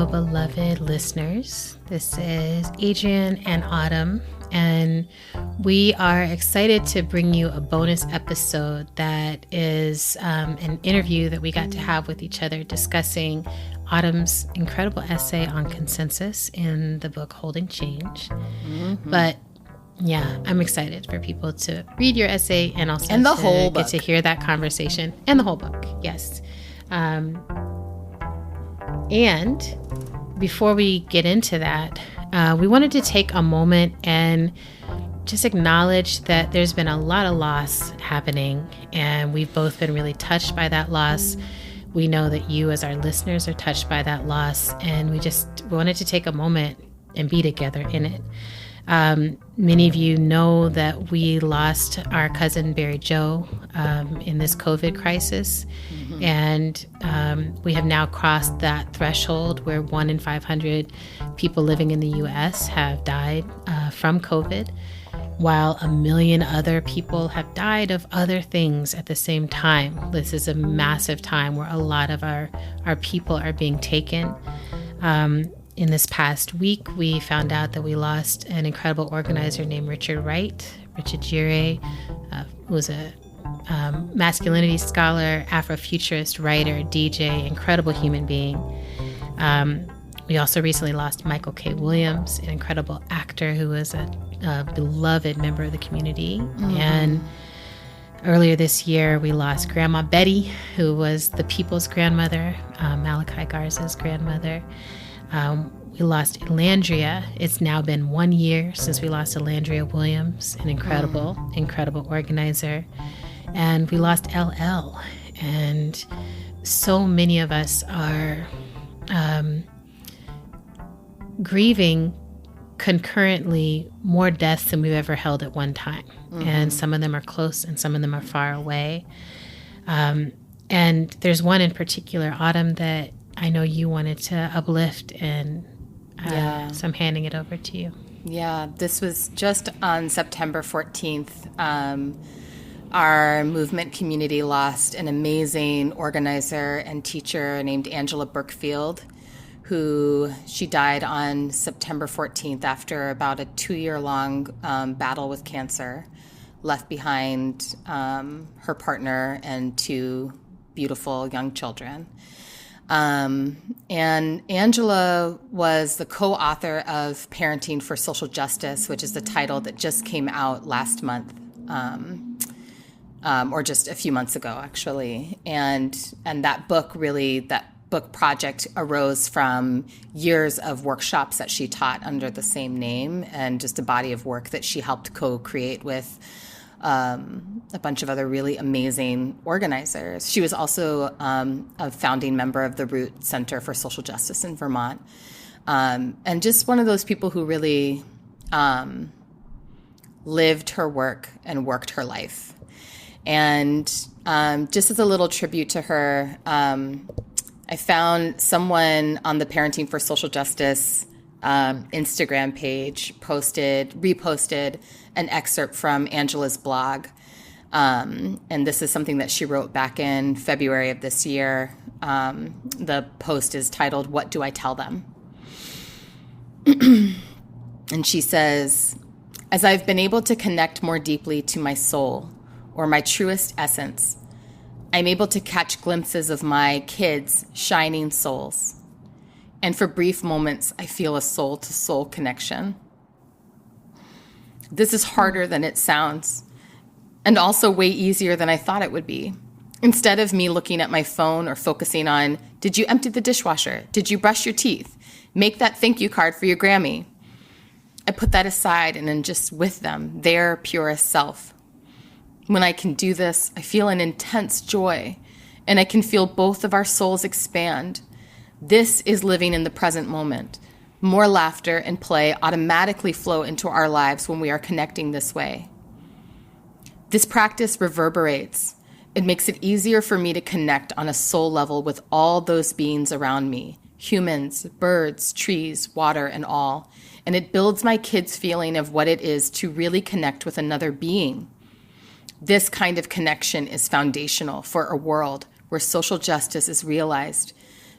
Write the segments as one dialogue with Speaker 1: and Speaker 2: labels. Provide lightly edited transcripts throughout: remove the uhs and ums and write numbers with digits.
Speaker 1: Hello, beloved listeners. This is Adrienne and Autumn, and we are excited to bring you a bonus episode that is an interview that we got to have with each other discussing Autumn's incredible essay on consensus in the book Holding Change. Mm-hmm. But yeah, I'm excited for people to read your essay and also
Speaker 2: and the whole book.
Speaker 1: Get to hear that conversation and the whole book. Yes. And before we get into that, we wanted to take a moment and just acknowledge that there's been a lot of loss happening, and we've both been really touched by that loss. We know that you as our listeners are touched by that loss, and we just wanted to take a moment and be together in it. Many of you know that we lost our cousin Barry Joe in this COVID crisis. Mm-hmm. And we have now crossed that threshold where 1 in 500 people living in the U.S. have died from COVID, while 1 million other people have died of other things at the same time. This is a massive time where a lot of our people are being taken. In this past week, we found out that we lost an incredible organizer named Richard Wright, Richard Gere, who was a masculinity scholar, Afrofuturist, writer, DJ, incredible human being. We also recently lost Michael K. Williams, an incredible actor who was a beloved member of the community. Mm-hmm. And earlier this year, we lost Grandma Betty, who was the people's grandmother, Malachi Garza's grandmother. We lost Elandria. It's now been 1 year since we lost Elandria Williams, an incredible organizer. And we lost LL. And so many of us are grieving concurrently more deaths than we've ever held at one time. Mm-hmm. And some of them are close and some of them are far away. And there's one in particular, Autumn, that I know you wanted to uplift, and so I'm handing it over to you.
Speaker 2: Yeah, this was just on September 14th. Our movement community lost an amazing organizer and teacher named Angela Burkfield, who she died on September 14th after about a 2-year-long battle with cancer, left behind her partner and 2 beautiful young children. And Angela was the co-author of Parenting for Social Justice, which is the title that just came out last month, or just a few months ago, actually. And that book project arose from years of workshops that she taught under the same name, and just a body of work that she helped co-create with a bunch of other really amazing organizers. She was also a founding member of the Root Center for Social Justice in Vermont, and just one of those people who really lived her work and worked her life. And just as a little tribute to her, I found someone on the Parenting for Social Justice Instagram page reposted an excerpt from Angela's blog. And this is something that she wrote back in February of this year. The post is titled, "What Do I Tell Them?" And she says, "As I've been able to connect more deeply to my soul, or my truest essence, I'm able to catch glimpses of my kids' shining souls. And for brief moments, I feel a soul-to-soul connection. This is harder than it sounds, and also way easier than I thought it would be. Instead of me looking at my phone or focusing on, did you empty the dishwasher? Did you brush your teeth? Make that thank you card for your Grammy. I put that aside and am just with them, their purest self. When I can do this, I feel an intense joy, and I can feel both of our souls expand. This is living in the present moment. More laughter and play automatically flow into our lives when we are connecting this way. This practice reverberates. It makes it easier for me to connect on a soul level with all those beings around me, humans, birds, trees, water, and all. And it builds my kids' feeling of what it is to really connect with another being. This kind of connection is foundational for a world where social justice is realized,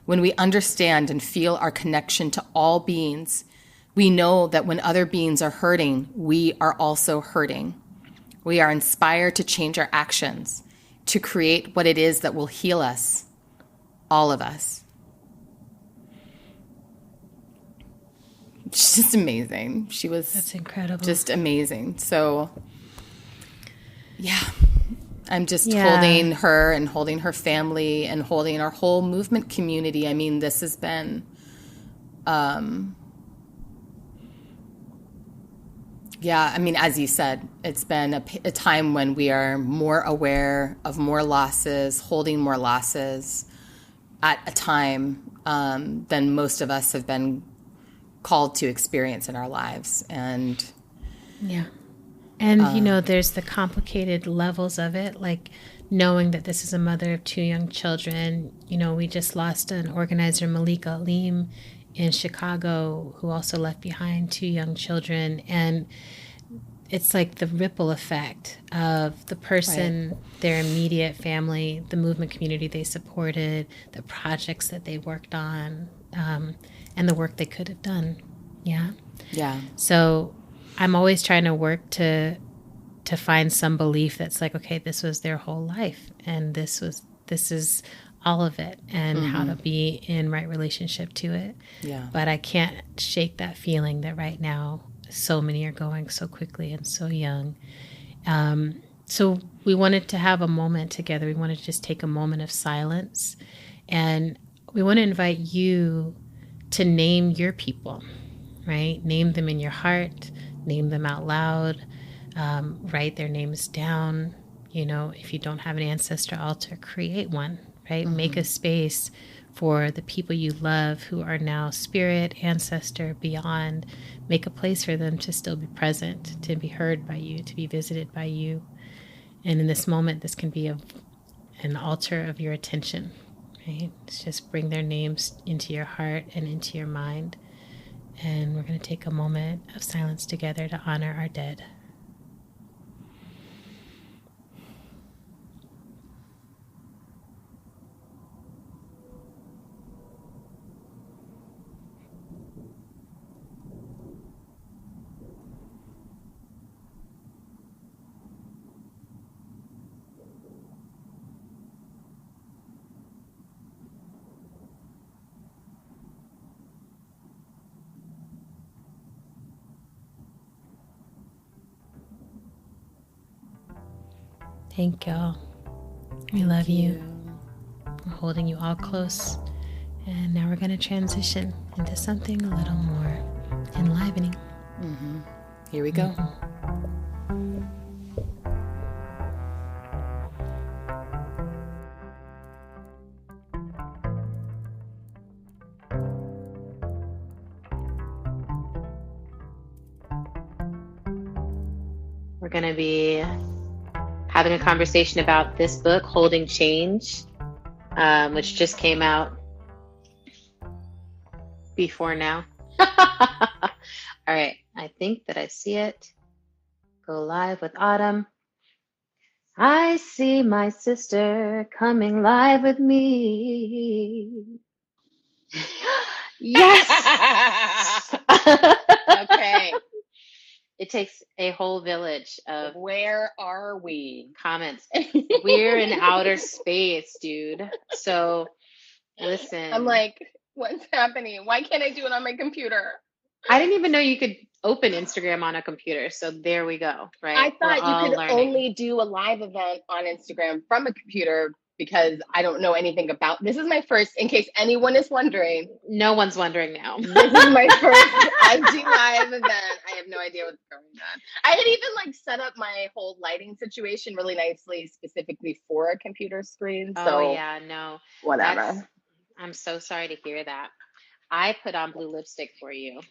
Speaker 2: When we understand and feel our connection to all beings, we know that when other beings are hurting, we are also hurting. We are inspired to change our actions, to create what it is that will heal us, all of us. She's just amazing.
Speaker 1: That's incredible.
Speaker 2: Just amazing. So, yeah, I'm just holding her and holding her family and holding our whole movement community. I mean, this has been, I mean, as you said, it's been a time when we are more aware of more losses, holding more losses at a time than most of us have been called to experience in our lives. And
Speaker 1: there's the complicated levels of it, like knowing that this is a mother of 2 young children. We just lost an organizer, Malika Aleem, in Chicago, who also left behind 2 young children. And it's like the ripple effect of the person, right, their immediate family, the movement community they supported, the projects that they worked on, and the work they could have done. Yeah. So I'm always trying to work to find some belief that's like, okay, this was their whole life, and this is all of it, and how to be in right relationship to it.
Speaker 2: Yeah.
Speaker 1: But I can't shake that feeling that right now so many are going so quickly and so young. So we wanted to have a moment together. We wanted to just take a moment of silence, and we want to invite you to name your people, right? Name them in your heart, name them out loud, write their names down. If you don't have an ancestor altar, create one, right? Make a space for the people you love who are now spirit, ancestor, beyond. Make a place for them to still be present, to be heard by you, to be visited by you. And in this moment, this can be an altar of your attention, right? It's just bring their names into your heart and into your mind. And we're going to take a moment of silence together to honor our dead. Thank y'all. We love you. We're holding you all close. And now we're going to transition into something a little more enlivening.
Speaker 2: Here we go.
Speaker 1: We're going to be having a conversation about this book, Holding Change, which just came out before now. All right. I think that I see it. Go live with Autumn. I see my sister coming live with me. Yes.
Speaker 3: Okay.
Speaker 1: It takes a whole village of
Speaker 3: Where are we?
Speaker 1: comments. We're in outer space, dude. So listen.
Speaker 3: I'm like, what's happening? Why can't I do it on my computer?
Speaker 1: I didn't even know you could open Instagram on a computer. So there we go. Right.
Speaker 3: I thought you could only do a live event on Instagram from a computer, because I don't know anything about this. Is my first, in case anyone is wondering.
Speaker 1: No one's wondering now.
Speaker 3: This is my first IG live event. I have no idea what's going on. I had even set up my whole lighting situation really nicely, specifically for a computer screen. So
Speaker 1: yeah, no.
Speaker 3: Whatever.
Speaker 1: I'm so sorry to hear that. I put on blue lipstick for you.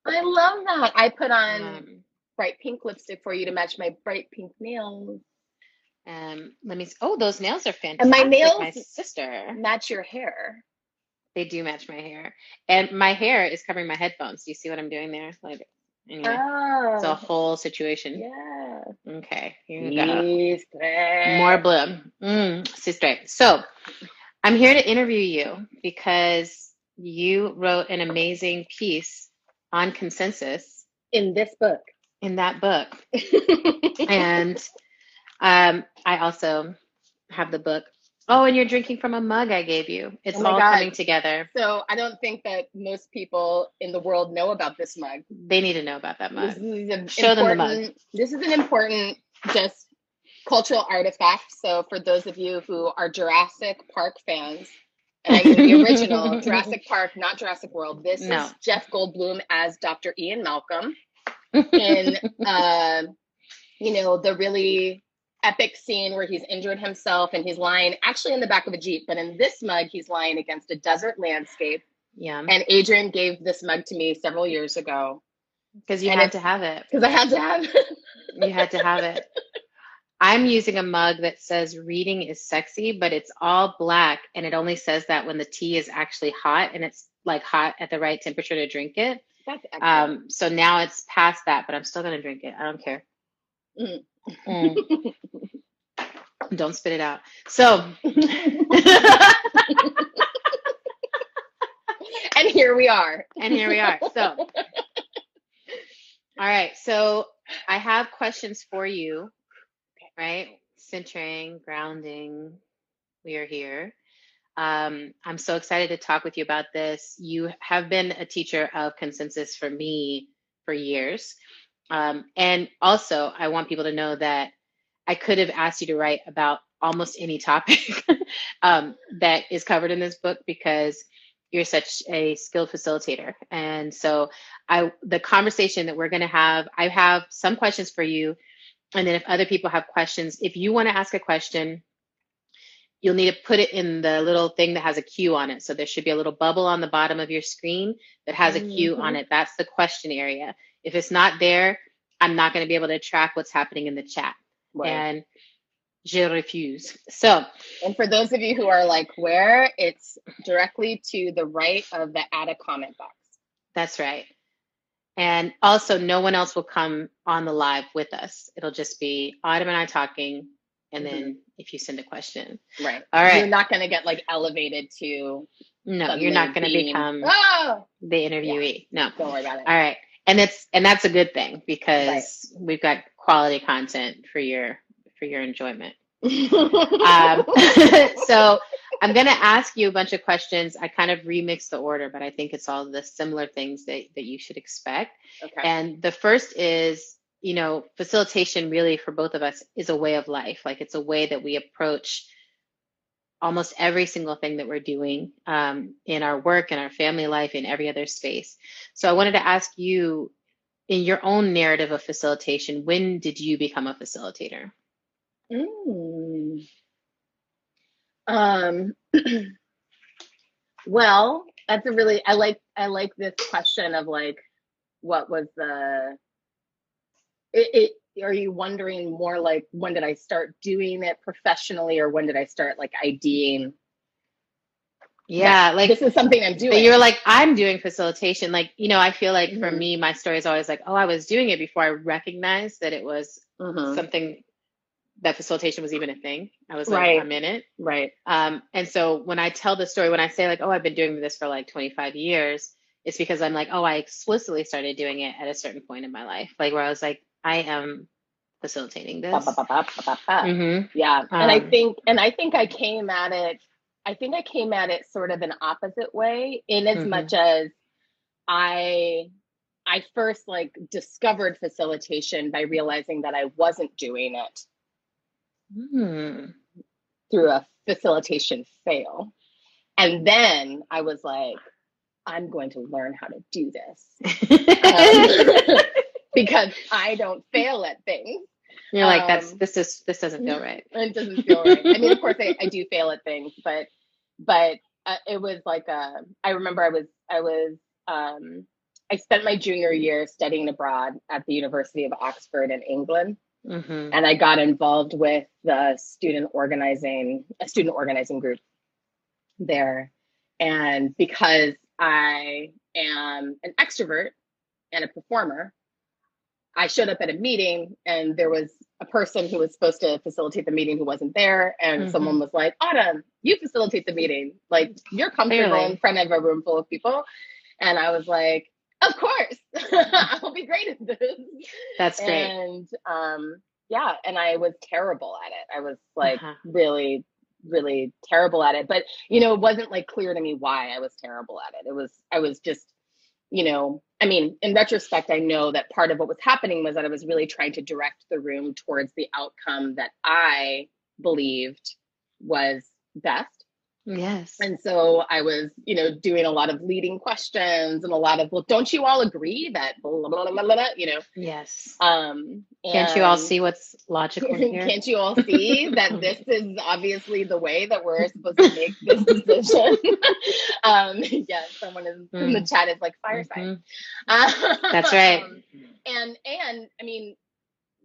Speaker 3: I love that. I put on bright pink lipstick for you to match my bright pink nails.
Speaker 1: Let me. Oh, those nails are fantastic.
Speaker 3: And my nails,
Speaker 1: my sister,
Speaker 3: match your hair.
Speaker 1: They do match my hair, and my hair is covering my headphones. Do you see what I'm doing there? Anyway, it's a whole situation.
Speaker 3: Yeah.
Speaker 1: Okay, here we go. More blue. Sister. So, I'm here to interview you because you wrote an amazing piece on consensus
Speaker 3: In this book.
Speaker 1: in that book. And I also have the book. Oh, and you're drinking from a mug I gave you. It's
Speaker 3: Oh my
Speaker 1: all
Speaker 3: God.
Speaker 1: coming together.
Speaker 3: So I don't think that most people in the world know about this mug.
Speaker 1: They need to know about that
Speaker 3: This
Speaker 1: mug.
Speaker 3: is an
Speaker 1: Show them the mug.
Speaker 3: important, this is an important just cultural artifact. So for those of you who are Jurassic Park fans, and I mean the original Jurassic Park, not Jurassic World, this
Speaker 1: No.
Speaker 3: is Jeff Goldblum as Dr. Ian Malcolm in, the really epic scene where he's injured himself and he's lying actually in the back of a Jeep. But in this mug, he's lying against a desert landscape.
Speaker 1: Yeah.
Speaker 3: And Adrian gave this mug to me several years ago.
Speaker 1: Because you
Speaker 3: And
Speaker 1: had to have it.
Speaker 3: Because I had to have it.
Speaker 1: You had to have it. I'm using a mug that says reading is sexy, but it's all black. And it only says that when the tea is actually hot and it's like hot at the right temperature to drink it.
Speaker 3: That's excellent.
Speaker 1: So now it's past that, but I'm still going to drink it. I don't care. Don't spit it out. So.
Speaker 3: And here we are.
Speaker 1: So, all right. So I have questions for you, right? Centering, grounding. We are here. I'm so excited to talk with you about this. You have been a teacher of consensus for me for years. And also, I want people to know that I could have asked you to write about almost any topic that is covered in this book because you're such a skilled facilitator. And so the conversation that we're going to have, I have some questions for you. And then if other people have questions, if you want to ask a question, you'll need to put it in the little thing that has a Q on it. So there should be a little bubble on the bottom of your screen that has a Q on it. That's the question area. If it's not there, I'm not going to be able to track what's happening in the chat. Right. And je refuse. So,
Speaker 3: and for those of you who are like, where, it's directly to the right of the add a comment box.
Speaker 1: That's right. And also, no one else will come on the live with us. It'll just be Autumn and I talking, and then if you send a question.
Speaker 3: Right.
Speaker 1: All right.
Speaker 3: You're not going to get like elevated to.
Speaker 1: No, you're not going to become the interviewee.
Speaker 3: Yeah. No. Don't worry about it.
Speaker 1: All right. And that's a good thing because we've got quality content for your enjoyment. So I'm going to ask you a bunch of questions. I kind of remixed the order, but I think it's all the similar things that you should expect.
Speaker 3: Okay.
Speaker 1: And the first is, facilitation really for both of us is a way of life. Like it's a way that we approach almost every single thing that we're doing in our work, in our family life, in every other space. So I wanted to ask you, in your own narrative of facilitation, when did you become a facilitator?
Speaker 3: Well, that's a really, I like this question of like, what was are you wondering more like, when did I start doing it professionally, or when did I start like IDing?
Speaker 1: Yeah, like
Speaker 3: this is something I'm doing.
Speaker 1: You're like, I'm doing facilitation. Like, I feel like for me, my story is always like, oh, I was doing it before I recognized that it was something, that facilitation was even a thing. I was like, I'm in it.
Speaker 3: Right.
Speaker 1: And so when I tell the story, when I say like, oh, I've been doing this for like 25 years, it's because I'm like, oh, I explicitly started doing it at a certain point in my life, like where I was like, I am facilitating this.
Speaker 3: Yeah. And I think I came at it sort of an opposite way, in as much as I first like discovered facilitation by realizing that I wasn't doing it through a facilitation fail. And then I was like, I'm going to learn how to do this because I don't fail at things.
Speaker 1: You're like, this doesn't feel right.
Speaker 3: It doesn't feel right. I mean, of course I do fail at things, but it was like, I remember I spent my junior year studying abroad at the University of Oxford in England. And I got involved with a student organizing group there. And because I am an extrovert and a performer, I showed up at a meeting and there was a person who was supposed to facilitate the meeting who wasn't there. And someone was like, Autumn, you facilitate the meeting. Like, you're comfortable in front of a room full of people. And I was like, of course, I'll be great at this.
Speaker 1: That's great.
Speaker 3: And yeah, and I was terrible at it. I was like really, really terrible at it. But, you know, it wasn't like clear to me why I was terrible at it. I was just, you know, I mean, in retrospect, I know that part of what was happening was that I was really trying to direct the room towards the outcome that I believed was best.
Speaker 1: Yes.
Speaker 3: And so I was, you know, doing a lot of leading questions and a lot of, well, don't you all agree that blah, blah, blah, blah, blah, you know?
Speaker 1: Yes.
Speaker 3: Can't
Speaker 1: you all see what's logical here?
Speaker 3: Can't you all see that this is obviously the way that we're supposed to make this decision? Yeah, someone in the chat is like fireside.
Speaker 1: That's right.
Speaker 3: And I mean,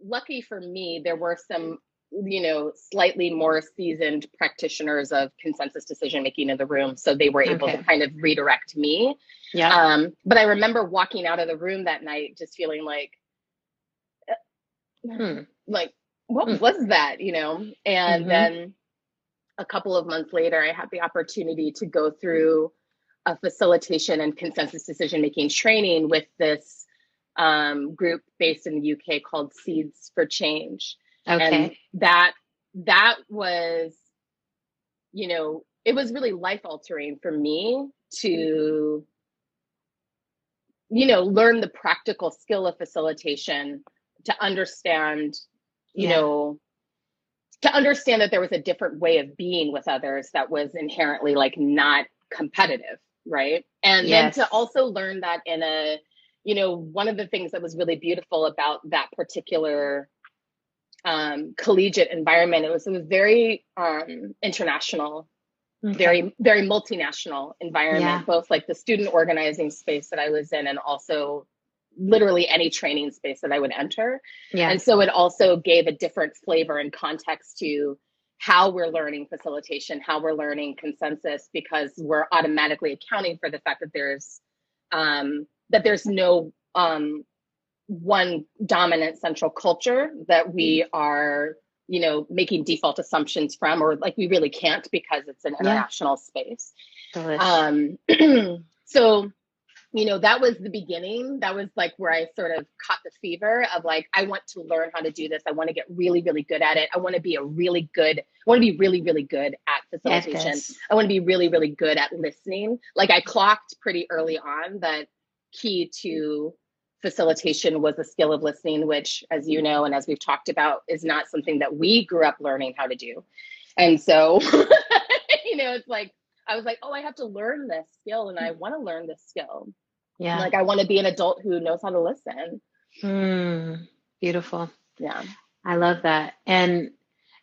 Speaker 3: lucky for me, there were some, you know, slightly more seasoned practitioners of consensus decision making in the room, so they were able to kind of redirect me.
Speaker 1: Yeah.
Speaker 3: But I remember walking out of the room that night just feeling like, like, what was that, you know? And then a couple of months later, I had the opportunity to go through a facilitation and consensus decision making training with this group based in the UK called Seeds for Change. And that was, you know, it was really life altering for me to, you know, learn the practical skill of facilitation, to understand, you know, to understand that there was a different way of being with others that was inherently like not competitive, right? And then to also learn that in a, you know, one of the things that was really beautiful about that particular collegiate environment, it was very international, very, very multinational environment, both like the student organizing space that I was in and also literally any training space that I would enter. And so it also gave a different flavor and context to how we're learning facilitation, how we're learning consensus, because we're automatically accounting for the fact that there's no one dominant central culture that we are, you know, making default assumptions from, or like we really can't because it's an international space. So, you know, that was the beginning. That was like where I sort of caught the fever of like, I want to learn how to do this. I want to get really, really good at it. I want to be really, really good at facilitation. I want to be really, really good at listening. Like I clocked pretty early on that key to facilitation was the skill of listening, which, as you know, and as we've talked about, is not something that we grew up learning how to do. And so, you know, it's like, I was like, oh, I have to learn this skill and I want to learn this skill. Yeah. Like I want to be an adult who knows how to listen.
Speaker 1: Beautiful.
Speaker 3: Yeah.
Speaker 1: I love that. And,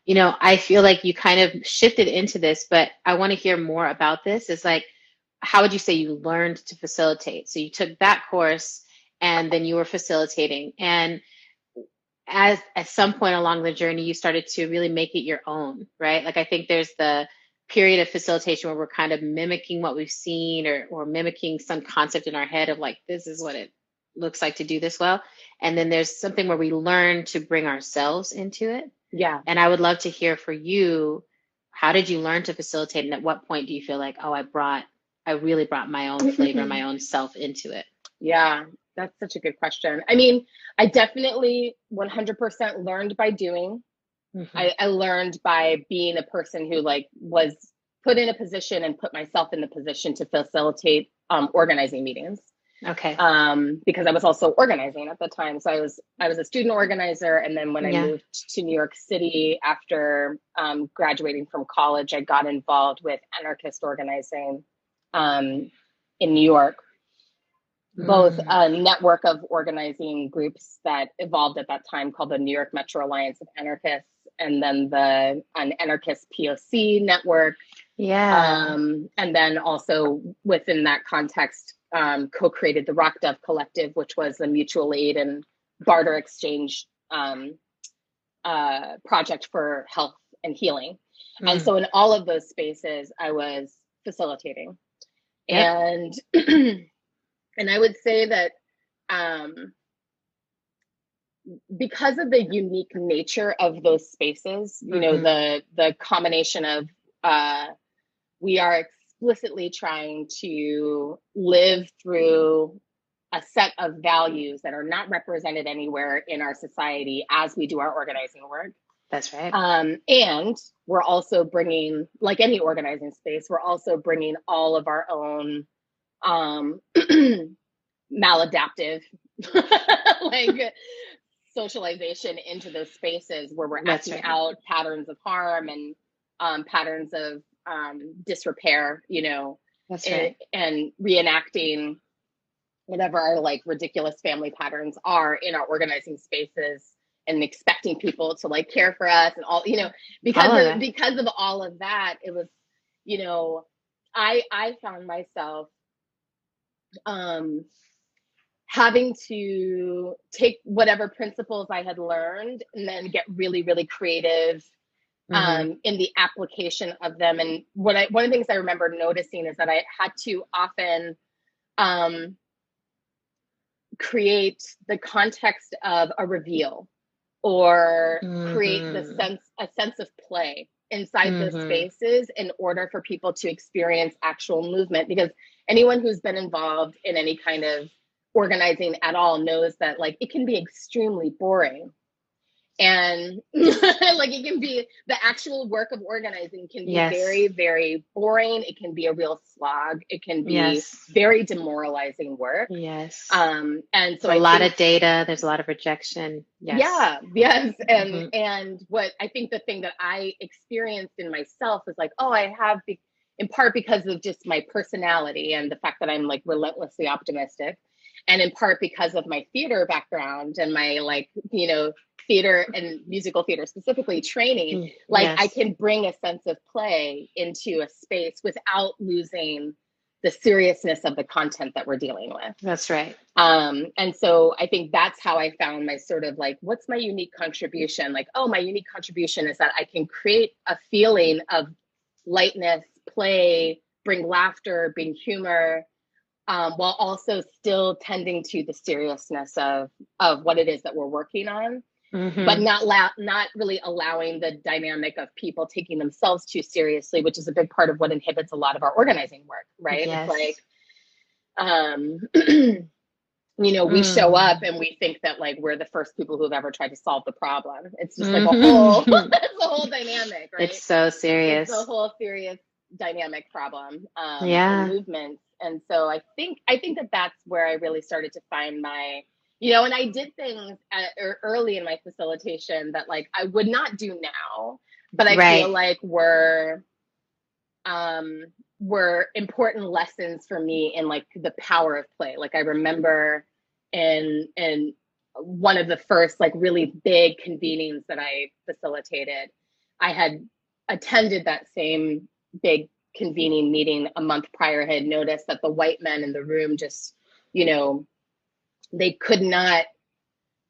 Speaker 1: you know, I feel like you kind of shifted into this, but I want to hear more about this. It's like, how would you say you learned to facilitate? So you took that course and then you were facilitating. And at some point along the journey, you started to really make it your own, right? Like I think there's the period of facilitation where we're kind of mimicking what we've seen or mimicking some concept in our head of like, this is what it looks like to do this well. And then there's something where we learn to bring ourselves into it.
Speaker 3: Yeah.
Speaker 1: And I would love to hear for you, how did you learn to facilitate? And at what point do you feel like, oh, I really brought my own flavor, my own self into it?
Speaker 3: Yeah, that's such a good question. I mean, I definitely 100% learned by doing. I learned by being a person who like was put in a position and put myself in the position to facilitate organizing meetings.
Speaker 1: Okay.
Speaker 3: Because I was also organizing at the time. So I was a student organizer. And then when I moved to New York City after graduating from college, I got involved with anarchist organizing in New York. Both a network of organizing groups that evolved at that time called the New York Metro Alliance of Anarchists, and then an anarchist POC network.
Speaker 1: Yeah.
Speaker 3: And then also within that context, co-created the Rock Dove Collective, which was a mutual aid and barter exchange project for health and healing. And so in all of those spaces, I was facilitating. And and I would say that because of the unique nature of those spaces, you know, the combination of we are explicitly trying to live through a set of values that are not represented anywhere in our society as we do our organizing work.
Speaker 1: That's right.
Speaker 3: And we're also bringing, like any organizing space, we're also bringing all of our own maladaptive like socialization into those spaces where we're acting out patterns of harm and patterns of disrepair, you know, and reenacting whatever our like ridiculous family patterns are in our organizing spaces, and expecting people to like care for us and all, you know, because of all of that, it was, you know, I found myself having to take whatever principles I had learned and then get really, really creative in the application of them. And one of the things I remember noticing is that I had to often create the context of a reveal or create a sense of play inside those spaces in order for people to experience actual movement. Because anyone who's been involved in any kind of organizing at all knows that like it can be extremely boring, and like it can be, the actual work of organizing can be very, very boring. It can be a real slog. It can be very demoralizing work. And so
Speaker 1: a lot of data, there's a lot of rejection.
Speaker 3: And what I think the thing that I experienced in myself was like, oh, I have in part because of just my personality and the fact that I'm like relentlessly optimistic, and in part because of my theater background and my like, you know, theater and musical theater specifically training, like I can bring a sense of play into a space without losing the seriousness of the content that we're dealing with.
Speaker 1: That's right.
Speaker 3: And so I think that's how I found my sort of like, what's my unique contribution? Like, oh, my unique contribution is that I can create a feeling of lightness, play, bring laughter, bring humor, while also still tending to the seriousness of what it is that we're working on. But not really allowing the dynamic of people taking themselves too seriously, which is a big part of what inhibits a lot of our organizing work, right? It's like, you know, we show up and we think that like we're the first people who have ever tried to solve the problem. It's just like it's a whole dynamic, right?
Speaker 1: It's so serious.
Speaker 3: It's a whole serious dynamic problem in movements. And so I think that that's where I really started to find my, you know, and I did things early in my facilitation that like I would not do now, but I feel like were important lessons for me in like the power of play. Like I remember in one of the first like really big convenings that I facilitated, I had attended that same big convening meeting a month prior. I had noticed that the white men in the room just, you know, they could not,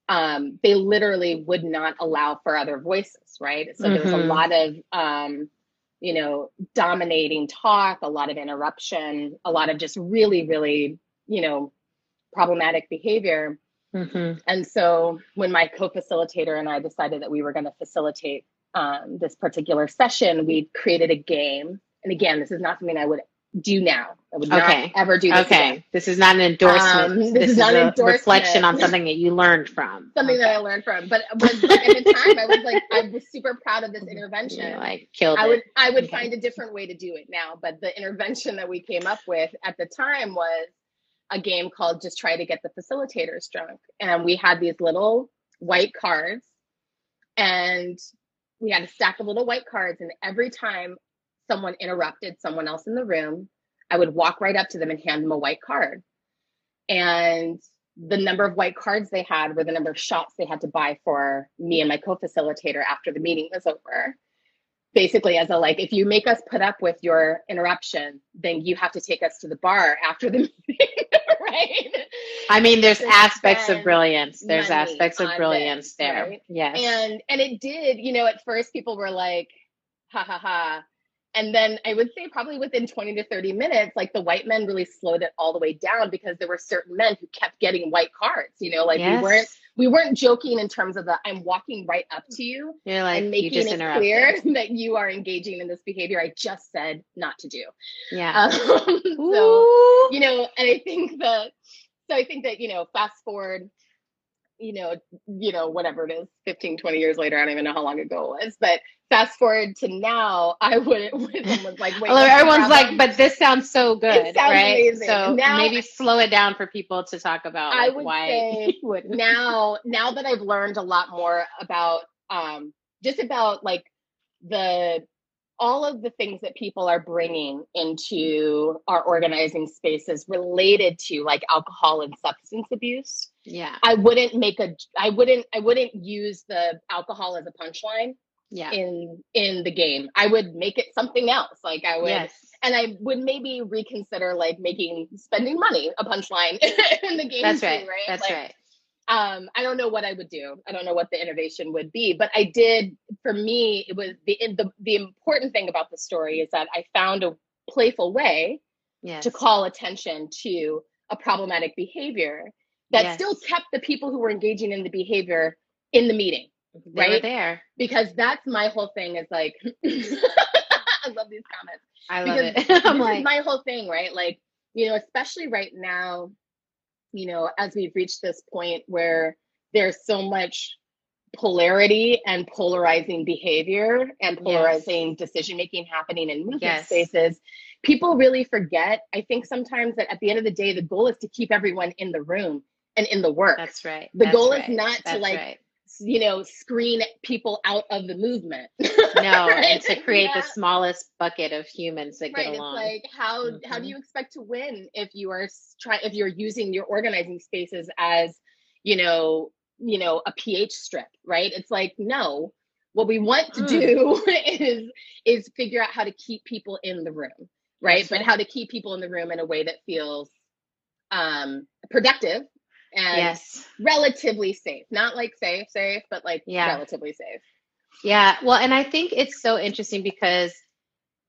Speaker 3: they literally would not allow for other voices, right? So there was a lot of, you know, dominating talk, a lot of interruption, a lot of just really, really, you know, problematic behavior. And so when my co-facilitator and I decided that we were going to facilitate this particular session, we created a game. And again, this is not something I would do now. I would not ever do this again.
Speaker 1: This is not an endorsement. This is not an endorsement. Reflection on something that you learned from.
Speaker 3: Something that I learned from. But at the time, I was super proud of this intervention.
Speaker 1: You like killed it.
Speaker 3: I would find a different way to do it now. But the intervention that we came up with at the time was a game called Just Try to Get the Facilitators Drunk. And we had these little white cards, and we had a stack of little white cards. And every time someone interrupted someone else in the room, I would walk right up to them and hand them a white card. And the number of white cards they had were the number of shots they had to buy for me and my co-facilitator after the meeting was over. Basically as a like, if you make us put up with your interruption, then you have to take us to the bar after the meeting, right?
Speaker 1: I mean, there's aspects of brilliance. There's aspects of brilliance there.
Speaker 3: Right?
Speaker 1: Yes.
Speaker 3: And it did, you know, at first people were like, ha ha ha, And then I would say probably within 20 to 30 minutes, like the white men really slowed it all the way down because there were certain men who kept getting white cards, like
Speaker 1: Yes.
Speaker 3: we weren't joking in terms of the I'm walking right up to you
Speaker 1: You're like,
Speaker 3: and
Speaker 1: you
Speaker 3: making
Speaker 1: just
Speaker 3: it clear
Speaker 1: interrupted.
Speaker 3: that you are engaging in this behavior I just said not to do.
Speaker 1: Yeah.
Speaker 3: So,
Speaker 1: Ooh.
Speaker 3: and I think that, fast forward, whatever it is, 15, 20 years later, I don't even know how long ago it was, but fast forward to now, I wouldn't, when someone's like, wait, what's the
Speaker 1: Everyone's like,
Speaker 3: problem?
Speaker 1: but this sounds so
Speaker 3: It
Speaker 1: good,
Speaker 3: sounds
Speaker 1: right?
Speaker 3: amazing.
Speaker 1: So
Speaker 3: Now,
Speaker 1: maybe slow it down for people to talk about
Speaker 3: I
Speaker 1: like
Speaker 3: would
Speaker 1: why
Speaker 3: say
Speaker 1: you wouldn't.
Speaker 3: now that I've learned a lot more about, just about like all of the things that people are bringing into our organizing spaces related to like alcohol and substance abuse.
Speaker 1: Yeah.
Speaker 3: I wouldn't use the alcohol as a punchline
Speaker 1: Yeah.
Speaker 3: in the game. I would make it something else. Like I would,
Speaker 1: Yes.
Speaker 3: and I would maybe reconsider like spending money a punchline in the game.
Speaker 1: That's
Speaker 3: too,
Speaker 1: right.
Speaker 3: right?
Speaker 1: That's
Speaker 3: like,
Speaker 1: right.
Speaker 3: I don't know what I would do. I don't know what the innovation would be, but I did. For me, it was the important thing about the story is that I found a playful way
Speaker 1: Yes.
Speaker 3: to call attention to a problematic behavior that
Speaker 1: Yes.
Speaker 3: still kept the people who were engaging in the behavior in the meeting.
Speaker 1: They were there.
Speaker 3: Because that's my whole thing is like, I love these comments.
Speaker 1: I love
Speaker 3: because
Speaker 1: it. I'm
Speaker 3: this
Speaker 1: like,
Speaker 3: is my whole thing, right? Like, especially right now, as we've reached this point where there's so much polarity and polarizing behavior and polarizing decision making happening in movement spaces, people really forget. I think sometimes that at the end of the day, the goal is to keep everyone in the room and in the work.
Speaker 1: That's right.
Speaker 3: The goal is not to like, screen people out of the movement.
Speaker 1: No, right? And to create the smallest bucket of humans that get along.
Speaker 3: It's like how do you expect to win if you're using your organizing spaces as, a pH strip, right? It's like, no, what we want to do is figure out how to keep people in the room, right? But how to keep people in the room in a way that feels productive and relatively safe. Not like safe, but like relatively safe.
Speaker 1: Yeah. Well, and I think it's so interesting because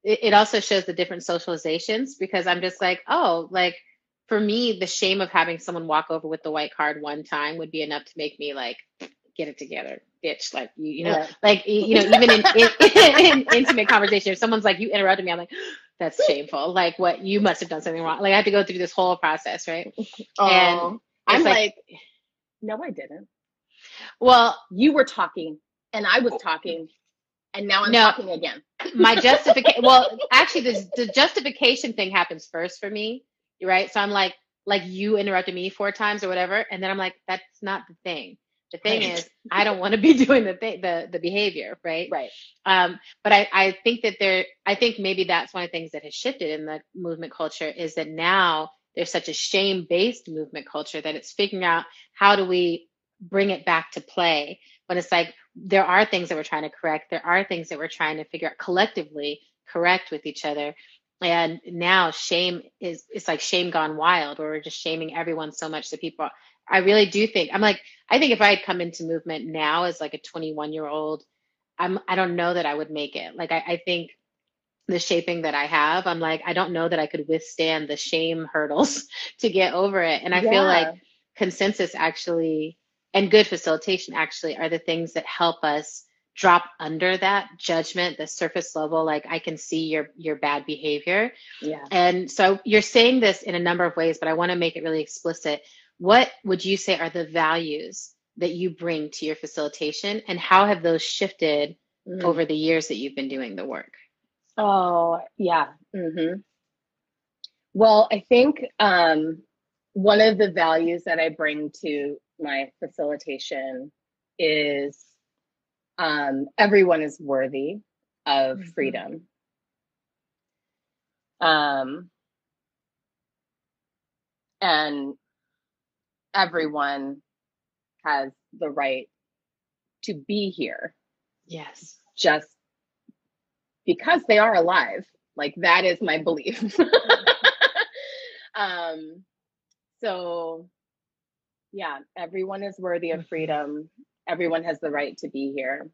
Speaker 1: it also shows the different socializations, because I'm just like, oh, like for me, the shame of having someone walk over with the white card one time would be enough to make me like, get it together, bitch. Like, like, even in intimate conversation, if someone's like, you interrupted me, I'm like, that's shameful. Like what, you must have done something wrong. Like I have to go through this whole process. Right.
Speaker 3: And I'm like, no, I didn't.
Speaker 1: Well,
Speaker 3: you were talking and I was talking and now I'm talking again.
Speaker 1: My justification, well, actually the justification thing happens first for me. Right. So I'm like you interrupted me 4 times or whatever. And then I'm like, that's not the thing. The thing is, I don't want to be doing the behavior. Right.
Speaker 3: Right.
Speaker 1: But I think that I think maybe that's one of the things that has shifted in the movement culture is that now there's such a shame-based movement culture that it's figuring out how do we bring it back to play. But it's like, there are things that we're trying to correct. There are things that we're trying to figure out collectively, correct with each other. And now it's like shame gone wild, where we're just shaming everyone so much that people, I really do think, I think if I had come into movement now as like a 21-year-old, I don't know that I would make it. Like, I think the shaping that I have, I'm like, I don't know that I could withstand the shame hurdles to get over it. And I feel like consensus actually, and good facilitation actually, are the things that help us drop under that judgment, the surface level, like I can see your bad behavior.
Speaker 3: Yeah.
Speaker 1: And so you're saying this in a number of ways, but I want to make it really explicit. What would you say are the values that you bring to your facilitation, and how have those shifted over the years that you've been doing the work?
Speaker 3: Oh, yeah. Mm-hmm. Well, I think one of the values that I bring to my facilitation is everyone is worthy of freedom. And everyone has the right to be here.
Speaker 1: Yes.
Speaker 3: Just because they are alive. Like, that is my belief. So yeah, everyone is worthy of freedom. Everyone has the right to be here.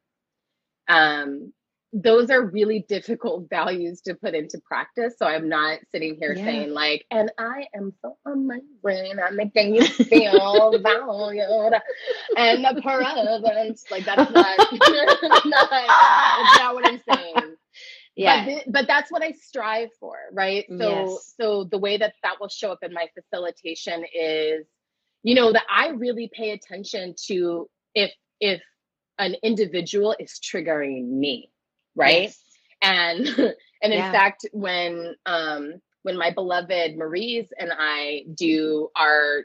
Speaker 3: those are really difficult values to put into practice. So I'm not sitting here saying like, and I am so amazing, I'm making you feel valued and the presence. Like that's not, that's not what I'm saying. Yeah. But that's what I strive for, right? So the way that will show up in my facilitation is, that I really pay attention to if an individual is triggering me, right? Yes. And in fact, when my beloved Maurice and I do our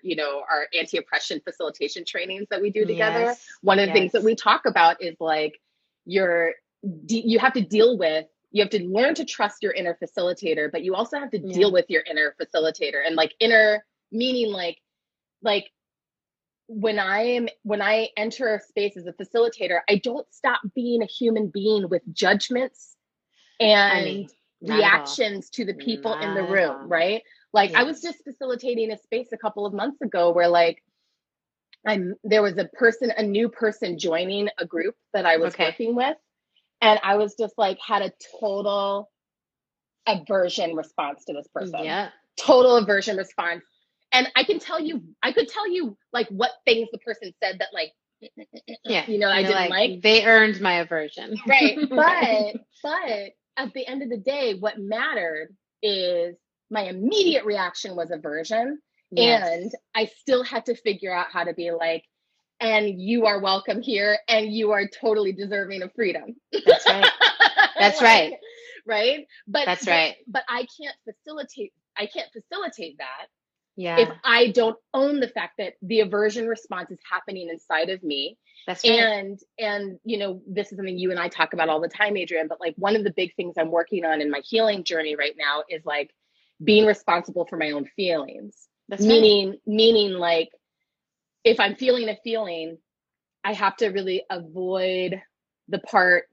Speaker 3: anti-oppression facilitation trainings that we do together, one of the things that we talk about is like you have to learn to trust your inner facilitator, but you also have to deal with your inner facilitator. And like inner meaning like when I enter a space as a facilitator, I don't stop being a human being with judgments and reactions to the people in the room, right? Like I was just facilitating a space a couple of months ago where like there was a new person joining a group that I was working with. And I was just like, had a total aversion response to this person. Yeah. Total aversion response. And I could tell you like what things the person said that like, I didn't like.
Speaker 1: They earned my aversion.
Speaker 3: Right. But at the end of the day, what mattered is my immediate reaction was aversion. Yes. And I still had to figure out how to be like, and you are welcome here, and you are totally deserving of freedom.
Speaker 1: That's right. That's right.
Speaker 3: Right. But
Speaker 1: that's right.
Speaker 3: But I can't facilitate that. Yeah. If I don't own the fact that the aversion response is happening inside of me.
Speaker 1: That's right.
Speaker 3: And this is something you and I talk about all the time, Adrienne, but like one of the big things I'm working on in my healing journey right now is like being responsible for my own feelings. That's meaning like if I'm feeling a feeling, I have to really avoid the part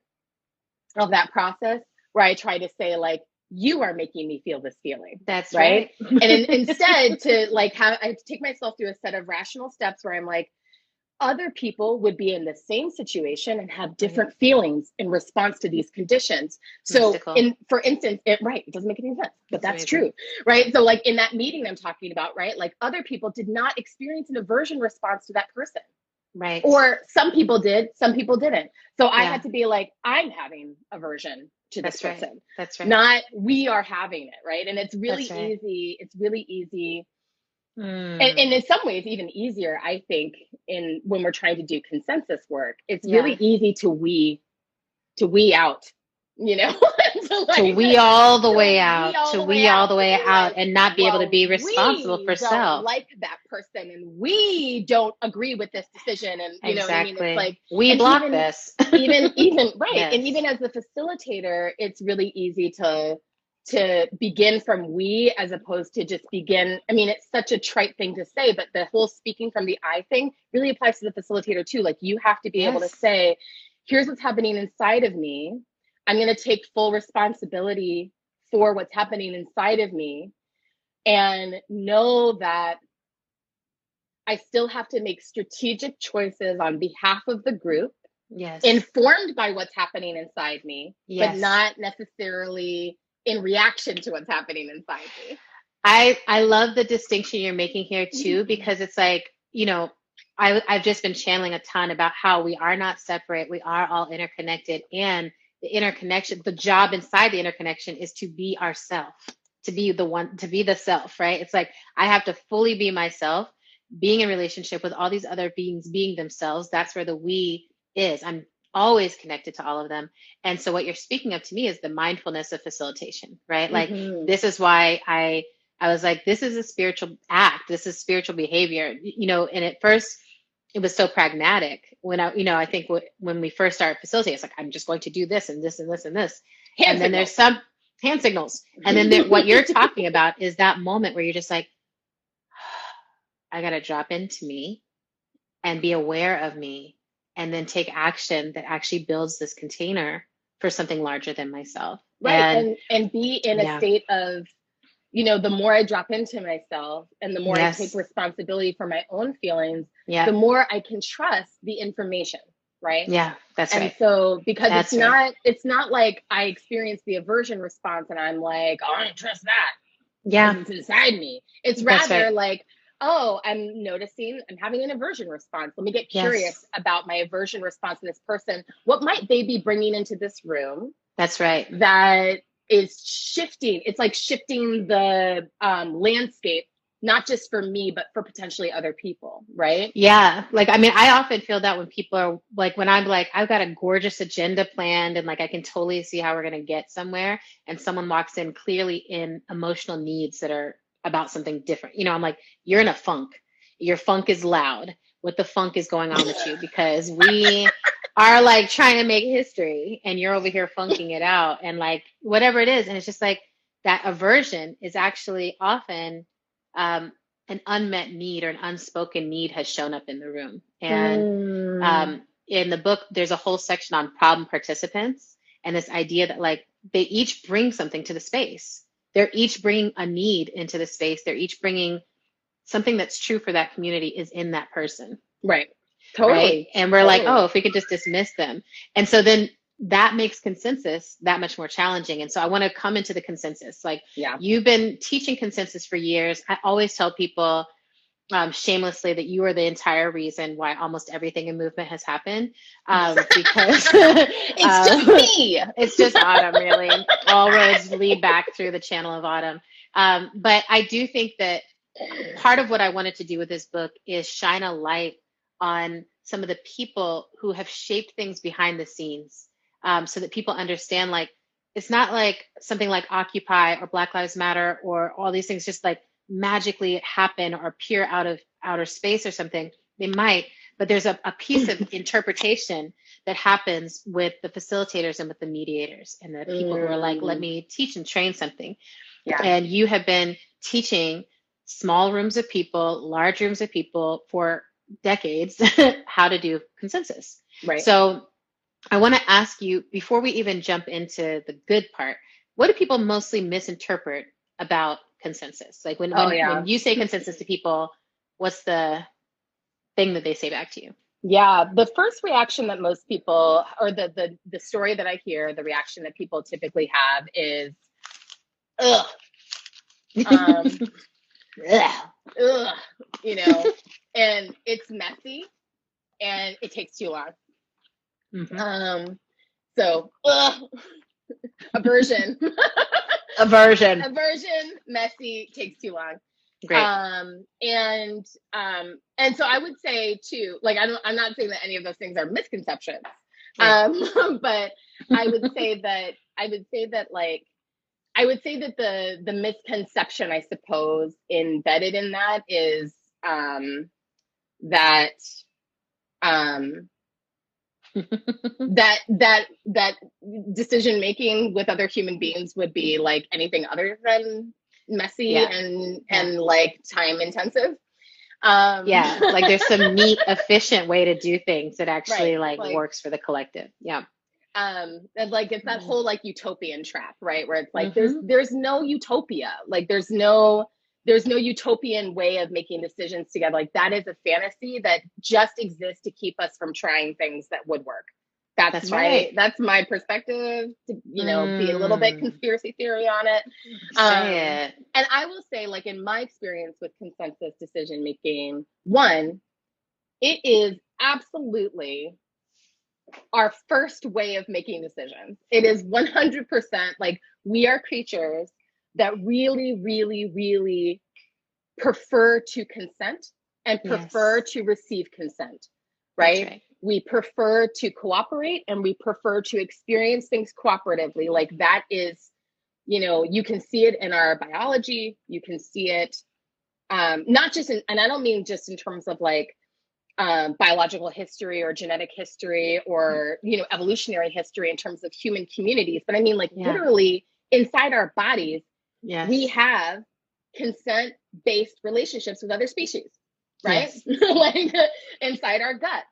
Speaker 3: of that process where I try to say like, you are making me feel this feeling.
Speaker 1: That's right.
Speaker 3: And instead to like I have to take myself through a set of rational steps where I'm like, other people would be in the same situation and have different feelings in response to these conditions. So for instance, it doesn't make any sense, but that's true, right? So like in that meeting I'm talking about, right? Like other people did not experience an aversion response to that person.
Speaker 1: Right.
Speaker 3: Or some people did, some people didn't. So I had to be like, I'm having aversion to this person.
Speaker 1: That's right.
Speaker 3: Not we are having it, right? And it's really easy. It's really easy. And in some ways, even easier, I think, when we're trying to do consensus work, it's really easy to we out,
Speaker 1: to we all the way out, and not be able to be responsible for self.
Speaker 3: Like that person, and we don't agree with this decision, and you know what I mean? It's like
Speaker 1: we block this.
Speaker 3: even right, yes. And even as the facilitator, it's really easy to begin from we as opposed to just begin. I mean, it's such a trite thing to say, but the whole speaking from the I thing really applies to the facilitator too. Like you have to be able to say, here's what's happening inside of me. I'm going to take full responsibility for what's happening inside of me and know that I still have to make strategic choices on behalf of the group, informed by what's happening inside me, but not necessarily in reaction to what's happening inside me.
Speaker 1: I love the distinction you're making here too, because it's like, I've just been channeling a ton about how we are not separate. We are all interconnected, and the interconnection, the job inside the interconnection is to be ourself, to be the self, right? It's like, I have to fully be myself, being in relationship with all these other beings, being themselves. That's where the we is. I'm always connected to all of them. And so what you're speaking of to me is the mindfulness of facilitation, right? Like, this is why I was like, this is a spiritual act. This is spiritual behavior, and at first it was so pragmatic when I think when we first started facilitating, it's like, I'm just going to do this and this and this and this. Then there's some hand signals. And then what you're talking about is that moment where you're just like, I got to drop into me and be aware of me, and then take action that actually builds this container for something larger than myself.
Speaker 3: Right. And be in a state of, the more I drop into myself and the more I take responsibility for my own feelings, the more I can trust the information. right?
Speaker 1: Yeah, that's
Speaker 3: And
Speaker 1: right.
Speaker 3: so because
Speaker 1: That's right.
Speaker 3: it's not like I experience the aversion response and I'm like, oh, I don't trust that
Speaker 1: Yeah,
Speaker 3: because it's inside me. It's
Speaker 1: that's
Speaker 3: rather
Speaker 1: right.
Speaker 3: like, oh, I'm noticing I'm having an aversion response. Let me get
Speaker 1: Yes,
Speaker 3: curious about my aversion response to this person. What might they be bringing into this room
Speaker 1: that's right.
Speaker 3: that is shifting? It's like shifting the landscape, not just for me, but for potentially other people, right?
Speaker 1: Yeah, like I mean, I often feel that when people are like, when I'm like, I've got a gorgeous agenda planned and like I can totally see how we're going to get somewhere, and someone walks in clearly in emotional needs that are about something different. I'm like, you're in a funk. Your funk is loud. What the funk is going on with you? Because we are like trying to make history and you're over here funking it out and like whatever it is. And it's just like that aversion is actually often um, an unmet need or an unspoken need has shown up in the room. And
Speaker 3: Mm,
Speaker 1: in the book, there's a whole section on problem participants and this idea that like they each bring something to the space. They're each bringing a need into the space. They're each bringing something that's true for that community is in that person,
Speaker 3: right.
Speaker 1: right?
Speaker 3: Totally.
Speaker 1: And we're like, oh,
Speaker 3: Totally.
Speaker 1: if we could just dismiss them. And so then that makes consensus that much more challenging. And so I want to come into the consensus. Like
Speaker 3: Yeah.
Speaker 1: you've been teaching consensus for years. I always tell people shamelessly that you are the entire reason why almost everything in movement has happened. Because
Speaker 3: It's just me.
Speaker 1: it's just Autumn, really. All roads lead back through the channel of Autumn. But I do think that part of what I wanted to do with this book is shine a light on some of the people who have shaped things behind the scenes, so that people understand like it's not like something like Occupy or Black Lives Matter or all these things just like magically happen or appear out of outer space or something. They might, but there's a piece of interpretation that happens with the facilitators and with the mediators and the people who are like, let
Speaker 3: Mm,
Speaker 1: me teach and train something.
Speaker 3: yeah.
Speaker 1: And you have been teaching small rooms of people, large rooms of people for decades how to do consensus.
Speaker 3: Right.
Speaker 1: So I want to ask you before we even jump into the good part, what do people mostly misinterpret about consensus? Like when
Speaker 3: Oh
Speaker 1: when
Speaker 3: yeah.
Speaker 1: when you say consensus to people, what's the thing that they say back to you?
Speaker 3: Yeah. The first reaction that most people, or the story that I hear, the reaction that people typically have is, ugh, um,
Speaker 1: Ugh.
Speaker 3: ugh, you know, and it's messy and it takes too long.
Speaker 1: Mhm.
Speaker 3: Um, so ugh, aversion,
Speaker 1: Aversion.
Speaker 3: aversion, messy, takes too long.
Speaker 1: Great.
Speaker 3: And so I would say too, like I'm not saying that any of those things are misconceptions.
Speaker 1: Right.
Speaker 3: But I would say that the misconception, I suppose, embedded in that is that um that decision making with other human beings would be like anything other than messy
Speaker 1: Yeah.
Speaker 3: and like time intensive.
Speaker 1: Yeah. Like there's some neat, efficient way to do things that
Speaker 3: Right,
Speaker 1: actually like
Speaker 3: like
Speaker 1: works for the collective. Yeah.
Speaker 3: and like it's that whole like utopian trap, right, where it's like
Speaker 1: Mm-hmm.
Speaker 3: there's no utopia, like there's no utopian way of making decisions together. Like that is a fantasy that just exists to keep us from trying things that would work.
Speaker 1: That's right.
Speaker 3: That's my perspective, to be a little bit
Speaker 1: Mm.
Speaker 3: conspiracy theory on it.
Speaker 1: Say it.
Speaker 3: And I will say, like in my experience with consensus decision making, one, it is absolutely our first way of making decisions. It is 100% like we are creatures that really, really, really prefer to consent and prefer
Speaker 1: Yes.
Speaker 3: to receive consent,
Speaker 1: That's
Speaker 3: right?
Speaker 1: right.
Speaker 3: We prefer to cooperate and we prefer to experience things cooperatively. Like that is, you can see it in our biology, you can see it not just in, and I don't mean just in terms of like biological history or genetic history or evolutionary history in terms of human communities, but I mean like
Speaker 1: Yeah.
Speaker 3: literally inside our bodies we
Speaker 1: Yes.
Speaker 3: have consent based relationships with other species, right?
Speaker 1: Yes.
Speaker 3: Like inside our gut,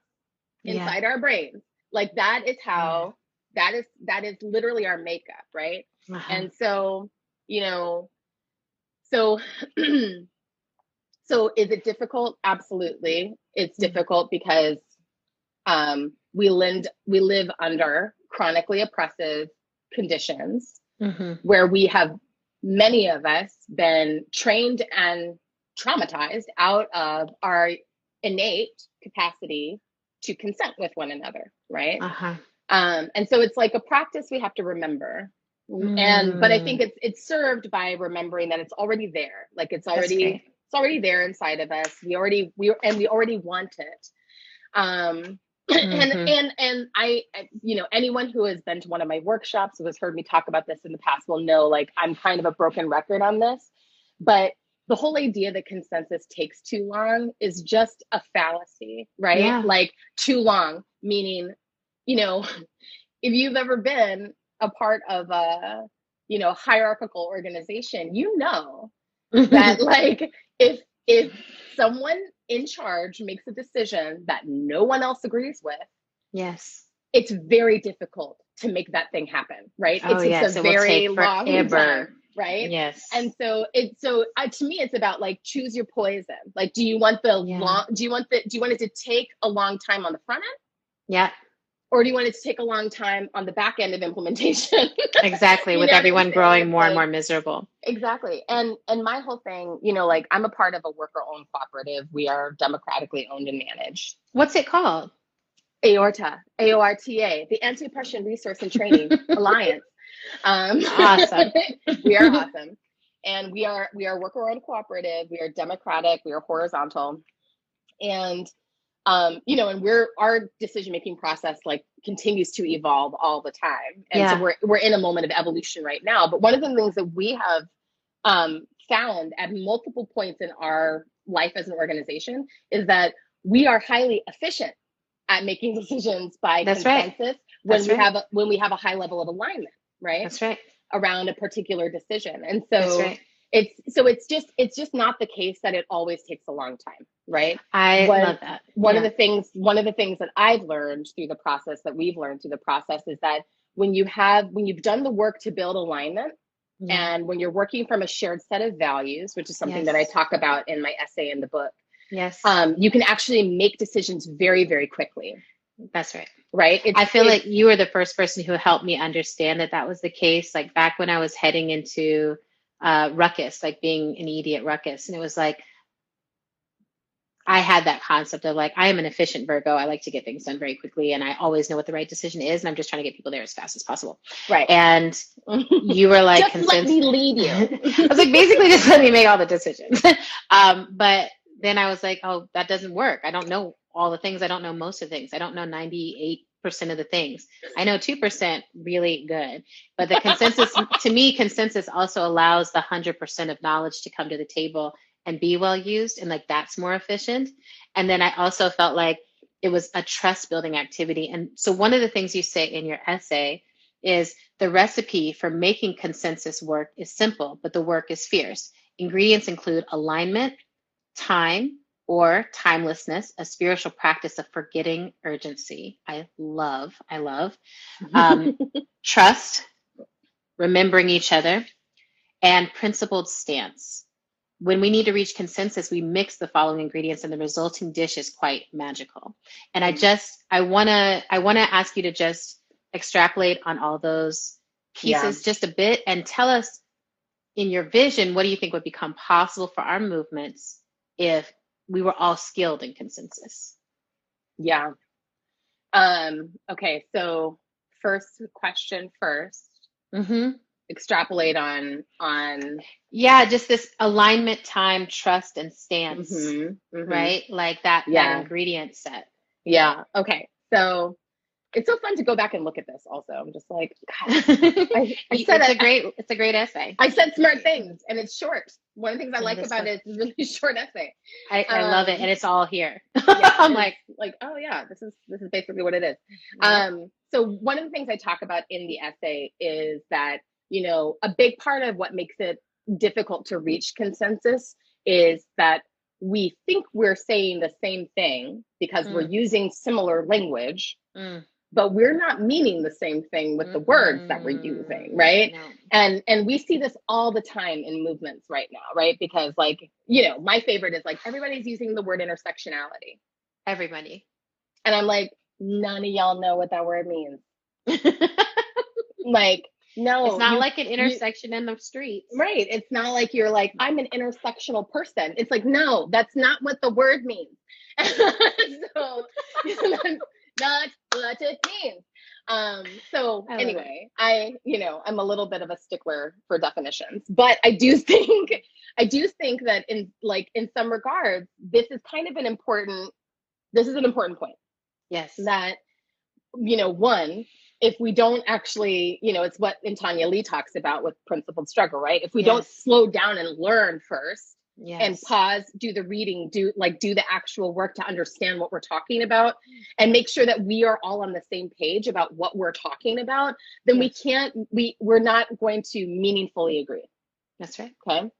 Speaker 1: Yeah.
Speaker 3: inside our brains, like that is
Speaker 1: Yeah.
Speaker 3: how that is literally our makeup, right?
Speaker 1: Uh-huh.
Speaker 3: And so you know so so is it difficult? Absolutely. It's
Speaker 1: Mm.
Speaker 3: difficult because we live under chronically oppressive conditions where we have, many of us, been trained and traumatized out of our innate capacity to consent with one another, right? And so it's like a practice we have to remember. But I think it's served by remembering that it's already there. Like it's already there inside of us. We already want it. And I, anyone who has been to one of my workshops, who has heard me talk about this in the past, will know, like, I'm kind of a broken record on this, but the whole idea that consensus takes too long is just a fallacy, right?
Speaker 1: Yeah.
Speaker 3: Like, too long, meaning, if you've ever been a part of a, hierarchical organization, that like, if someone in charge makes a decision that no one else agrees with,
Speaker 1: yes,
Speaker 3: it's very difficult to make that thing happen, right?
Speaker 1: Oh,
Speaker 3: it's a very long time, right?
Speaker 1: Yes.
Speaker 3: And so to me, it's about like, choose your poison. Like, do you want do you want it to take a long time on the front end?
Speaker 1: Yeah.
Speaker 3: Or do you want it to take a long time on the back end of implementation?
Speaker 1: Exactly. With everyone growing more and more miserable.
Speaker 3: Exactly. And my whole thing, like, I'm a part of a worker-owned cooperative. We are democratically owned and managed.
Speaker 1: What's it called?
Speaker 3: AORTA, AORTA, the Anti-Oppression Resource and Training Alliance.
Speaker 1: Awesome.
Speaker 3: We are awesome. And we are worker-owned cooperative. We are democratic. We are horizontal. And and our decision-making process, like, continues to evolve all the time. And so we're in a moment of evolution right now. But one of the things that we have found at multiple points in our life as an organization is that we are highly efficient at making decisions by consensus when we have a high level of alignment, right?
Speaker 1: That's right.
Speaker 3: Around a particular decision. And so it's just not the case that it always takes a long time, right?
Speaker 1: I love that.
Speaker 3: One of the things that I've learned through the process, that we've learned through the process, is that when you've done the work to build alignment, and when you're working from a shared set of values, which is something that I talk about in my essay in the book, you can actually make decisions very, very quickly.
Speaker 1: That's right.
Speaker 3: Right.
Speaker 1: I feel like you were the first person who helped me understand that was the case. Like, back when I was heading into ruckus, like being an ED at ruckus. And it was like, I had that concept of like, I am an efficient Virgo. I like to get things done very quickly. And I always know what the right decision is. And I'm just trying to get people there as fast as possible.
Speaker 3: Right.
Speaker 1: And you were like,
Speaker 3: just let me lead you.
Speaker 1: I was like, basically just let me make all the decisions. But then I was like, oh, that doesn't work. I don't know all the things. I don't know most of the things. I don't know 98% of the things. I know 2% really good. But the consensus, to me, consensus also allows the 100% of knowledge to come to the table and be well used. And like, that's more efficient. And then I also felt like it was a trust building activity. And so one of the things you say in your essay is the recipe for making consensus work is simple, but the work is fierce. Ingredients include alignment, time or timelessness, a spiritual practice of forgetting urgency. I love. Trust, remembering each other, and principled stance. When we need to reach consensus, we mix the following ingredients and the resulting dish is quite magical. And I want to ask you to just extrapolate on all those pieces just a bit and tell us, in your vision, what do you think would become possible for our movements if we were all skilled in consensus?
Speaker 3: Yeah. Okay. So first question first. Extrapolate on
Speaker 1: just this alignment, time, trust, and stance, right? Like that ingredient set.
Speaker 3: Yeah. Okay. So it's so fun to go back and look at this also. I'm just like, God,
Speaker 1: it's a great essay.
Speaker 3: I said smart things and it's short. One of the things I like about it is a really short essay.
Speaker 1: I love it. And it's all here.
Speaker 3: I'm like, oh yeah, this is basically what it is. So one of the things I talk about in the essay is that, a big part of what makes it difficult to reach consensus is that we think we're saying the same thing because we're using similar language, but we're not meaning the same thing with the words that we're using, right? No. And we see this all the time in movements right now, right? Because like, my favorite is like, everybody's using the word intersectionality.
Speaker 1: Everybody.
Speaker 3: And I'm like, none of y'all know what that word means. Like, no,
Speaker 1: it's not like an intersection in the streets.
Speaker 3: Right. It's not like you're like, I'm an intersectional person. It's like, no, that's not what the word means. So that's what it means. So anyway, I'm a little bit of a stickler for definitions, but I do think that in some regards, this is an important point.
Speaker 1: Yes.
Speaker 3: That, one, if we don't actually, it's what Tanya Lee talks about with principled struggle, right? If we don't slow down and learn first, and pause, do the reading, do the actual work to understand what we're talking about, and make sure that we are all on the same page about what we're talking about, then we're not going to meaningfully agree.
Speaker 1: That's right.
Speaker 3: Okay.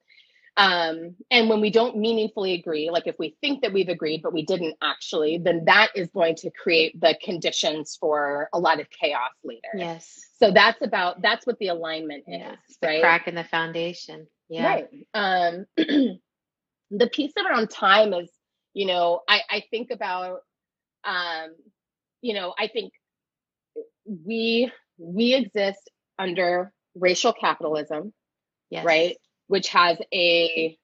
Speaker 3: And when we don't meaningfully agree, like if we think that we've agreed, but we didn't actually, then that is going to create the conditions for a lot of chaos later.
Speaker 1: Yes.
Speaker 3: So that's what the alignment is, right?
Speaker 1: The crack in the foundation. Yeah.
Speaker 3: Right. The piece around time is, I think about, I think we exist under racial capitalism, right? Which has the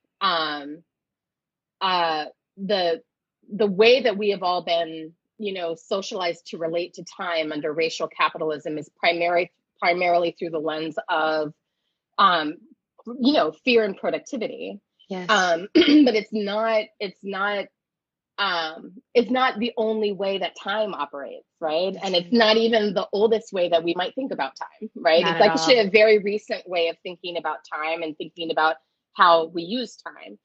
Speaker 3: way that we have all been, socialized to relate to time under racial capitalism is primarily through the lens of, fear and productivity.
Speaker 1: Yes.
Speaker 3: But it's not the only way that time operates, right?
Speaker 1: That's
Speaker 3: and it's not even the oldest way that we might think about time, right?
Speaker 1: Not
Speaker 3: it's
Speaker 1: actually
Speaker 3: a very recent way of thinking about time and thinking about how we use time.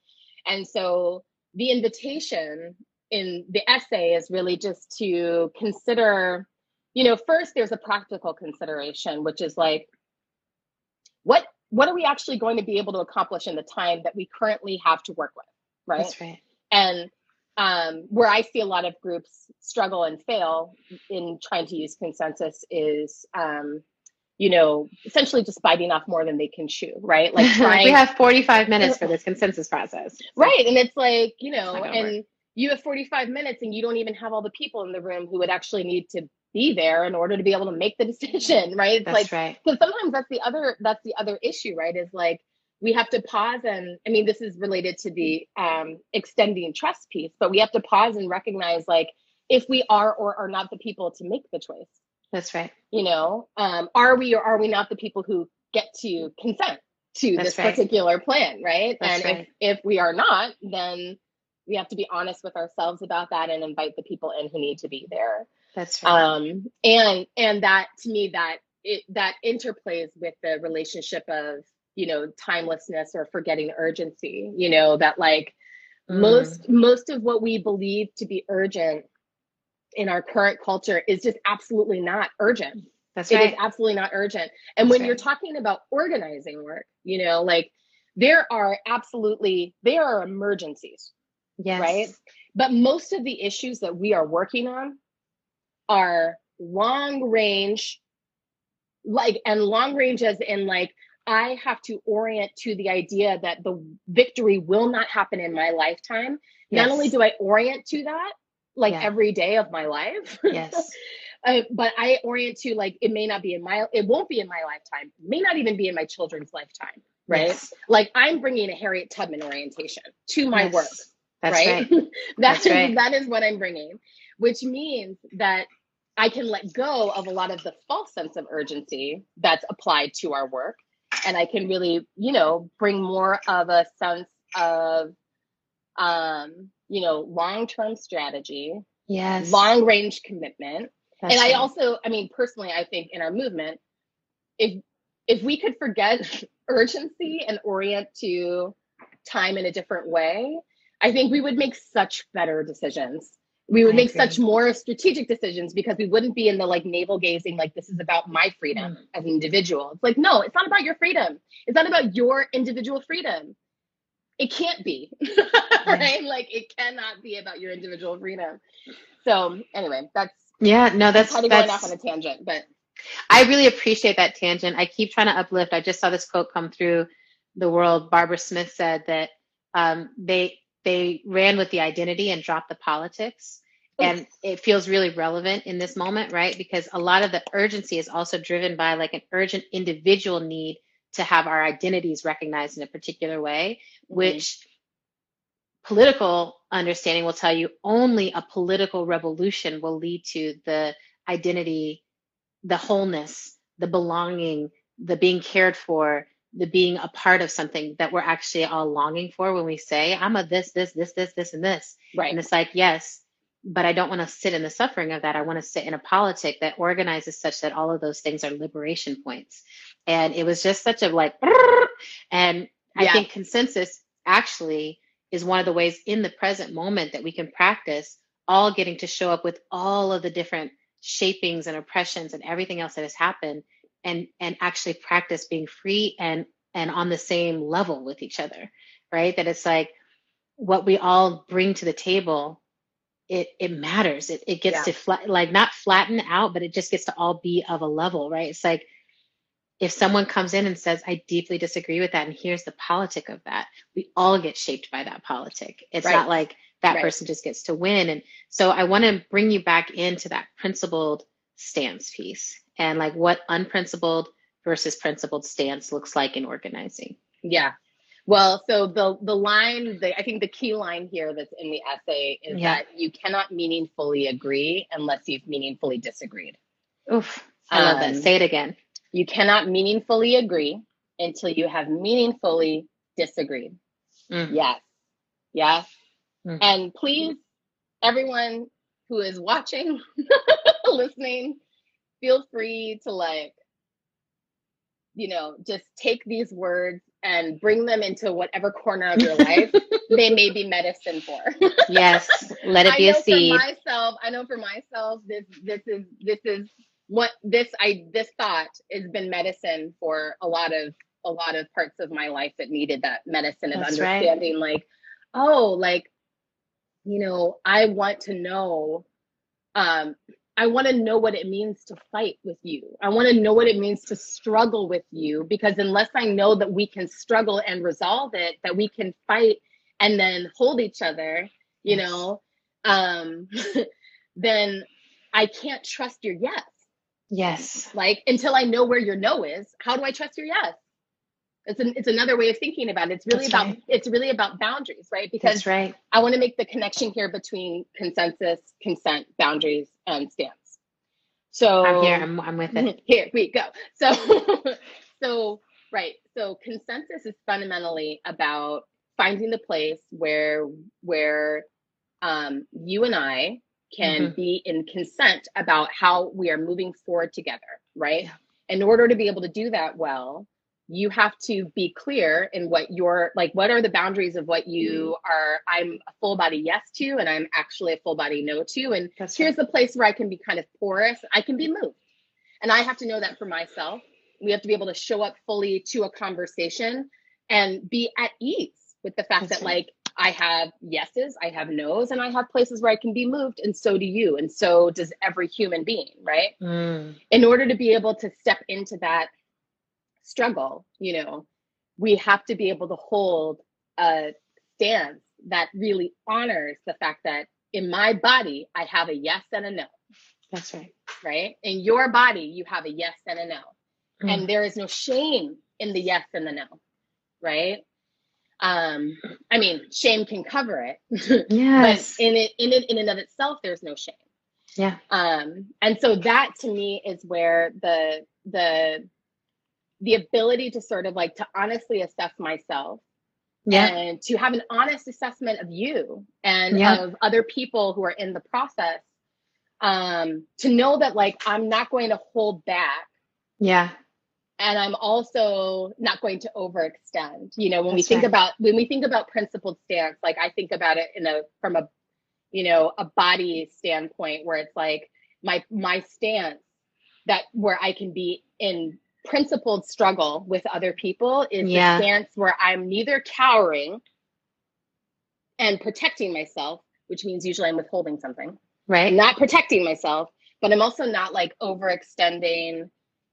Speaker 3: And so the invitation in the essay is really just to consider, first there's a practical consideration, which is like, what are we actually going to be able to accomplish in the time that we currently have to work with, right?
Speaker 1: That's right.
Speaker 3: And where I see a lot of groups struggle and fail in trying to use consensus is, essentially just biting off more than they can chew, right? Like
Speaker 1: we have 45 minutes for this consensus process.
Speaker 3: Right. And it's like, and you have 45 minutes and you don't even have all the people in the room who would actually need to be there in order to be able to make the decision, right? It's
Speaker 1: right.
Speaker 3: Because sometimes that's the other issue, right? Is like, we have to pause, and I mean, this is related to the extending trust piece, but we have to pause and recognize, like, if we are or are not the people to make the choice.
Speaker 1: That's right.
Speaker 3: Are we or are we not the people who get to consent to this particular plan, right? And if we are not, then we have to be honest with ourselves about that and invite the people in who need to be there.
Speaker 1: That's right.
Speaker 3: And that, to me, that interplays with the relationship of, timelessness or forgetting urgency, that like most of what we believe to be urgent in our current culture is just absolutely not urgent.
Speaker 1: That's right.
Speaker 3: It is absolutely not urgent. And when you're talking about organizing work, like there are emergencies, right? But most of the issues that we are working on are long range as in like, I have to orient to the idea that the victory will not happen in my lifetime. Not only do I orient to that, like every day of my life, but I orient to like, it won't be in my lifetime, may not even be in my children's lifetime, right? Like I'm bringing a Harriet Tubman orientation to my work, right? That is what I'm bringing, which means that I can let go of a lot of the false sense of urgency that's applied to our work. And I can really, bring more of a sense of, long-term strategy, long range commitment. I also, personally, I think in our movement, if we could forget urgency and orient to time in a different way, I think we would make such better decisions. We would make such more strategic decisions because we wouldn't be in the like navel gazing, like this is about my freedom as an individual. It's like, no, it's not about your freedom. It's not about your individual freedom. It can't be, right? Like it cannot be about your individual freedom. So anyway, that's kind of going off on a tangent, but
Speaker 1: I really appreciate that tangent. I keep trying to uplift. I just saw this quote come through the world. Barbara Smith said that they ran with the identity and dropped the politics. And it feels really relevant in this moment, right? Because a lot of the urgency is also driven by like an urgent individual need to have our identities recognized in a particular way, which political understanding will tell you only a political revolution will lead to the identity, the wholeness, the belonging, the being cared for, the being a part of something that we're actually all longing for when we say, I'm a this, and this.
Speaker 3: Right.
Speaker 1: And it's like, yes, but I don't want to sit in the suffering of that. I want to sit in a politic that organizes such that all of those things are liberation points. And it was just such a like, and I think consensus actually is one of the ways in the present moment that we can practice all getting to show up with all of the different shapings and oppressions and everything else that has happened, and actually practice being free and on the same level with each other, right? That it's like what we all bring to the table, it matters. It gets to like not flatten out, but it just gets to all be of a level, right? It's like if someone comes in and says, I deeply disagree with that, and here's the politic of that, we all get shaped by that politic. It's not like that person just gets to win. And so I want to bring you back into that principled stance piece and like what unprincipled versus principled stance looks like in organizing.
Speaker 3: Yeah. Well, so the line, I think the key line here that's in the essay is that you cannot meaningfully agree unless you've meaningfully disagreed.
Speaker 1: Oof. I love that. Say it again.
Speaker 3: You cannot meaningfully agree until you have meaningfully disagreed. Yes. Yes. And please, everyone who is watching, listening, feel free to like, just take these words and bring them into whatever corner of your life they may be medicine for.
Speaker 1: Yes. Let it be a seed.
Speaker 3: I know for myself, this thought has been medicine for a lot of parts of my life that needed that medicine of understanding, like, oh, like, I want to know, what it means to fight with you. I want to know what it means to struggle with you, because unless I know that we can struggle and resolve it, that we can fight and then hold each other, then I can't trust your yes.
Speaker 1: Yes.
Speaker 3: Like, until I know where your no is, how do I trust your yes? It's another way of thinking about it. It's really about boundaries, right? Because I want to make the connection here between consensus, consent, boundaries, and stance. So
Speaker 1: I'm here. I'm with it.
Speaker 3: Here we go. So consensus is fundamentally about finding the place where you and I can be in consent about how we are moving forward together, right? Yeah. In order to be able to do that well, you have to be clear in what are the boundaries of what you are, I'm a full body yes to, and I'm actually a full body no to. And here's the place where I can be kind of porous. I can be moved. And I have to know that for myself. We have to be able to show up fully to a conversation and be at ease with the fact that like, I have yeses, I have nos, and I have places where I can be moved, and so do you, and so does every human being, right? In order to be able to step into that struggle, we have to be able to hold a stance that really honors the fact that in my body, I have a yes and a no.
Speaker 1: That's right.
Speaker 3: Right? In your body, you have a yes and a no. And there is no shame in the yes and the no, right? I mean, shame can cover it.
Speaker 1: Yes.
Speaker 3: But in and of itself, there's no shame.
Speaker 1: Yeah.
Speaker 3: And so that to me is where the ability to sort of like to honestly assess myself and to have an honest assessment of you and of other people who are in the process, to know that like, I'm not going to hold back. Yeah. And I'm also not going to overextend. When we think about principled stance, like I think about it from a body standpoint, where it's like my stance that where I can be in principled struggle with other people is the stance where I'm neither cowering and protecting myself, which means usually I'm withholding something. Right. I'm not protecting myself, but I'm also not like overextending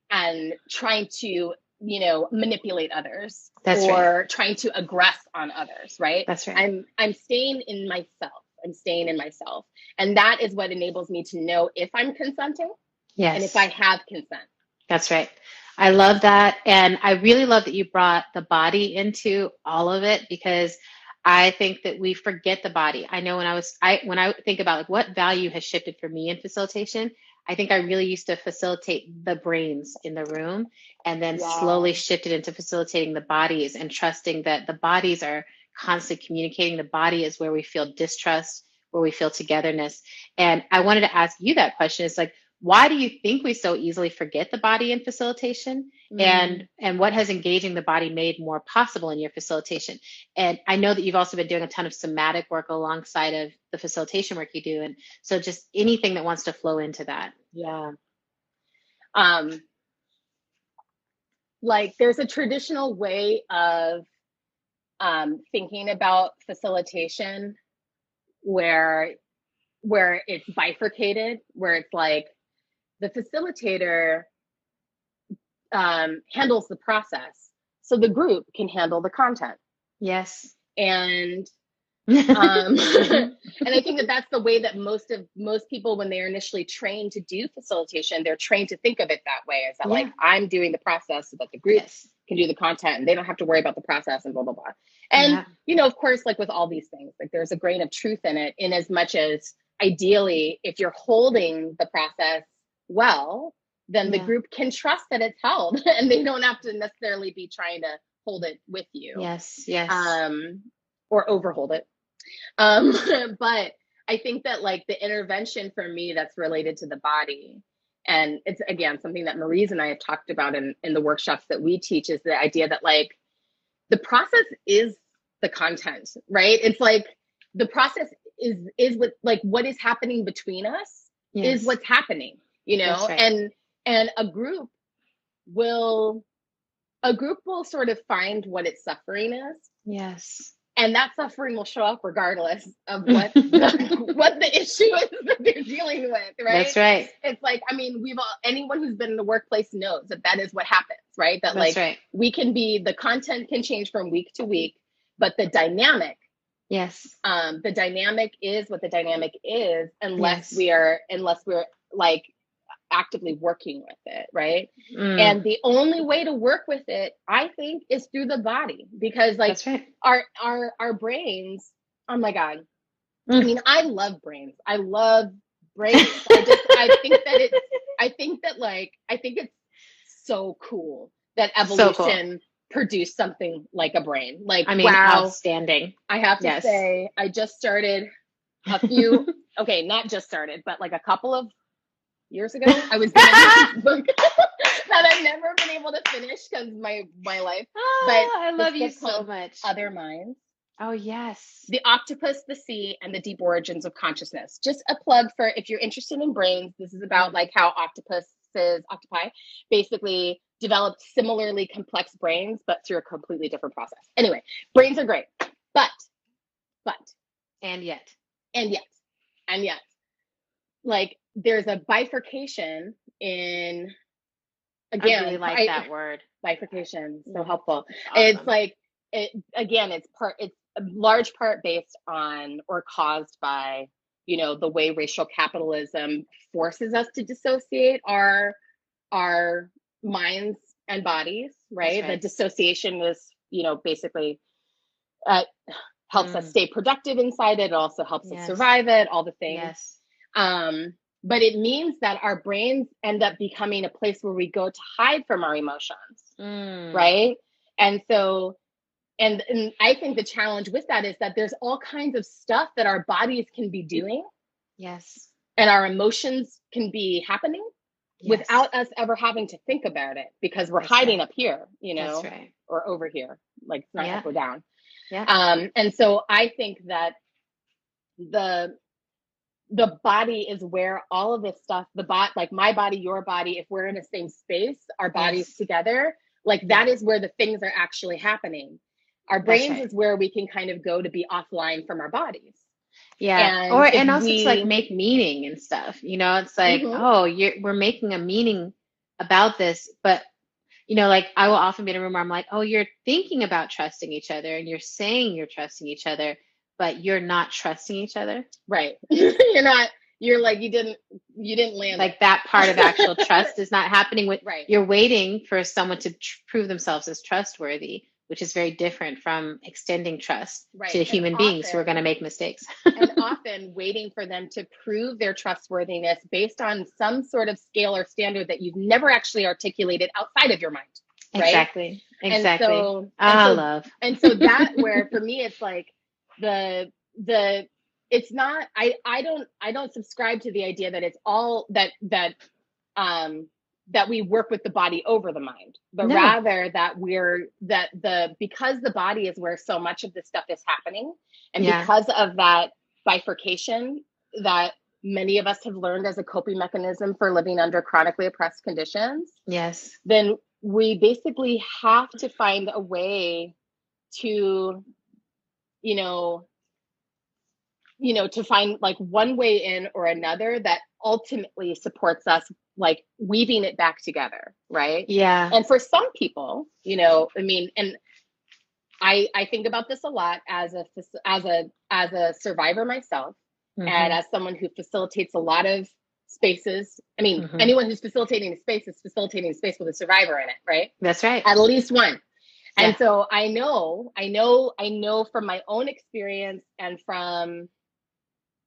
Speaker 3: and trying to, manipulate others trying to aggress on others. Right.
Speaker 1: That's right.
Speaker 3: I'm staying in myself. I'm staying in myself. And that is what enables me to know if I'm consenting and if
Speaker 1: Yes.
Speaker 3: I have consent.
Speaker 1: That's right. I love that. And I really love that you brought the body into all of it, because I think that we forget the body. I know when I think about like what value has shifted for me in facilitation, I think I really used to facilitate the brains in the room, and then
Speaker 3: Yeah.
Speaker 1: slowly shifted into facilitating the bodies and trusting that the bodies are constantly communicating. The body is where we feel distrust, where we feel togetherness. And I wanted to ask you that question. It's like, why do you think we so easily forget the body in facilitation, and what has engaging the body made more possible in your facilitation? And I know that you've also been doing a ton of somatic work alongside of the facilitation work you do, and so just anything that wants to flow into that.
Speaker 3: Yeah. Like there's a traditional way of thinking about facilitation where it's bifurcated, where it's like the facilitator handles the process, so the group can handle the content.
Speaker 1: Yes.
Speaker 3: And and I think that that's the way that most people, when they're initially trained to do facilitation, they're trained to think of it that way, is that like I'm doing the process so that the group can do the content and they don't have to worry about the process and blah blah blah. And you know, of course, like with all these things, like there's a grain of truth in it, in as much as ideally if you're holding the process well, then the group can trust that it's held and they don't have to necessarily be trying to hold it with you.
Speaker 1: Yes.
Speaker 3: Or overhold it. But I think that like the intervention for me that's related to the body, and it's again something that Maurice and I have talked about in the workshops that we teach, is the idea that like the process is the content, right? It's like the process is what is happening between us is what's happening, you know. Right. And a group will sort of find what its suffering is.
Speaker 1: Yes.
Speaker 3: And that suffering will show up regardless of what the issue is that they're dealing with, right?
Speaker 1: That's right.
Speaker 3: It's like, I mean, anyone who's been in the workplace knows that is what happens, right? That
Speaker 1: That's
Speaker 3: like
Speaker 1: right.
Speaker 3: the content can change from week to week, but the dynamic, the dynamic is what the dynamic is, unless we're like actively working with it, right? And the only way to work with it, I think, is through the body, because like our brains, oh my god, I mean, I love brains. I think it's so cool that evolution produced something like a brain. Like, I mean, wow, outstanding. I have to say, I just started a few okay, not just started, but like a couple of years ago, I was doing this book that I've never been able to finish because my life. But
Speaker 1: I love you so much.
Speaker 3: Other Minds.
Speaker 1: Oh yes.
Speaker 3: The Octopus, the Sea, and the Deep Origins of Consciousness. Just a plug for if you're interested in brains. This is about like how octopi, basically developed similarly complex brains, but through a completely different process. Anyway, brains are great, but
Speaker 1: and yet,
Speaker 3: like there's a bifurcation in, again,
Speaker 1: I really like that word,
Speaker 3: bifurcation. So helpful. Awesome. It's like it's a large part based on or caused by, you know, the way racial capitalism forces us to dissociate our minds and bodies, right? The dissociation was, you know, basically helps us stay productive inside it. It also helps us survive it, all the things. But it means that our brains end up becoming a place where we go to hide from our emotions, right? And so, and I think the challenge with that is that there's all kinds of stuff that our bodies can be doing.
Speaker 1: Yes.
Speaker 3: And our emotions can be happening without us ever having to think about it, because we're hiding up here, you know, or over here, like it's not up or down. And so I think that the body is where all of this stuff, like my body, your body, if we're in the same space, our bodies together, like that is where the things are actually happening. Our brains is where we can kind of go to be offline from our bodies.
Speaker 1: And also to like make meaning and stuff, you know, it's like, we're making a meaning about this, but you know, like I will often be in a room where I'm like, oh, you're thinking about trusting each other and you're saying you're trusting each other, but you're not trusting each other.
Speaker 3: Right. You're like, you didn't land
Speaker 1: like that part of actual trust is not happening with,
Speaker 3: right.
Speaker 1: You're waiting for someone to prove themselves as trustworthy, which is very different from extending trust to human beings who are going to make mistakes.
Speaker 3: And often waiting for them to prove their trustworthiness based on some sort of scale or standard that you've never actually articulated outside of your mind. Right?
Speaker 1: Exactly.
Speaker 3: Love. And so that where for me, it's like it's not, I don't subscribe to the idea that it's all that we work with the body over the mind, but rather that because the body is where so much of this stuff is happening. And because of that bifurcation that many of us have learned as a coping mechanism for living under chronically oppressed conditions.
Speaker 1: Yes.
Speaker 3: Then we basically have to find a way to, to find like one way in or another that ultimately supports us, like weaving it back together. Right.
Speaker 1: Yeah.
Speaker 3: And for some people, and I think about this a lot as a survivor myself, and as someone who facilitates a lot of spaces. Anyone who's facilitating a space is facilitating a space with a survivor in it. Right.
Speaker 1: That's right.
Speaker 3: At least one. And so I know from my own experience and from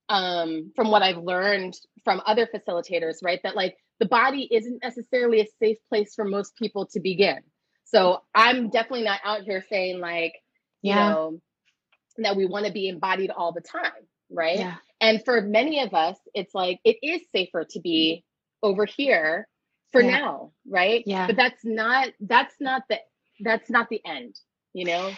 Speaker 3: what I've learned from other facilitators, right, that like the body isn't necessarily a safe place for most people to begin. So I'm definitely not out here saying like, that we want to be embodied all the time, right? Yeah. And for many of us, it's like, it is safer to be over here for now, right? Yeah. But that's not the end,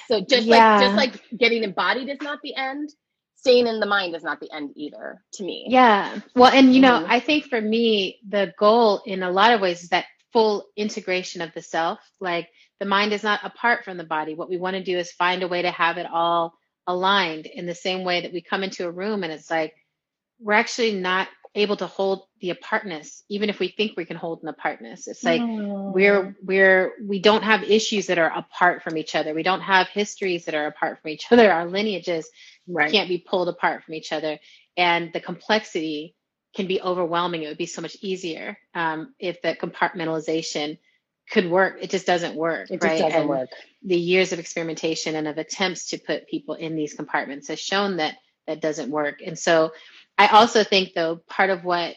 Speaker 3: So just like getting embodied is not the end, staying in the mind is not the end either, to me.
Speaker 1: Yeah. Well, and I think for me, the goal in a lot of ways is that full integration of the self. Like the mind is not apart from the body. What we want to do is find a way to have it all aligned in the same way that we come into a room and it's like, we're actually not able to hold the apartness, even if we think we can hold an apartness. It's like we don't have issues that are apart from each other. We don't have histories that are apart from each other. Our lineages can't be pulled apart from each other. And the complexity can be overwhelming. It would be so much easier if the compartmentalization could work. It just doesn't work.
Speaker 3: It just doesn't work.
Speaker 1: The years of experimentation and of attempts to put people in these compartments has shown that that doesn't work. And so I also think, though, part of what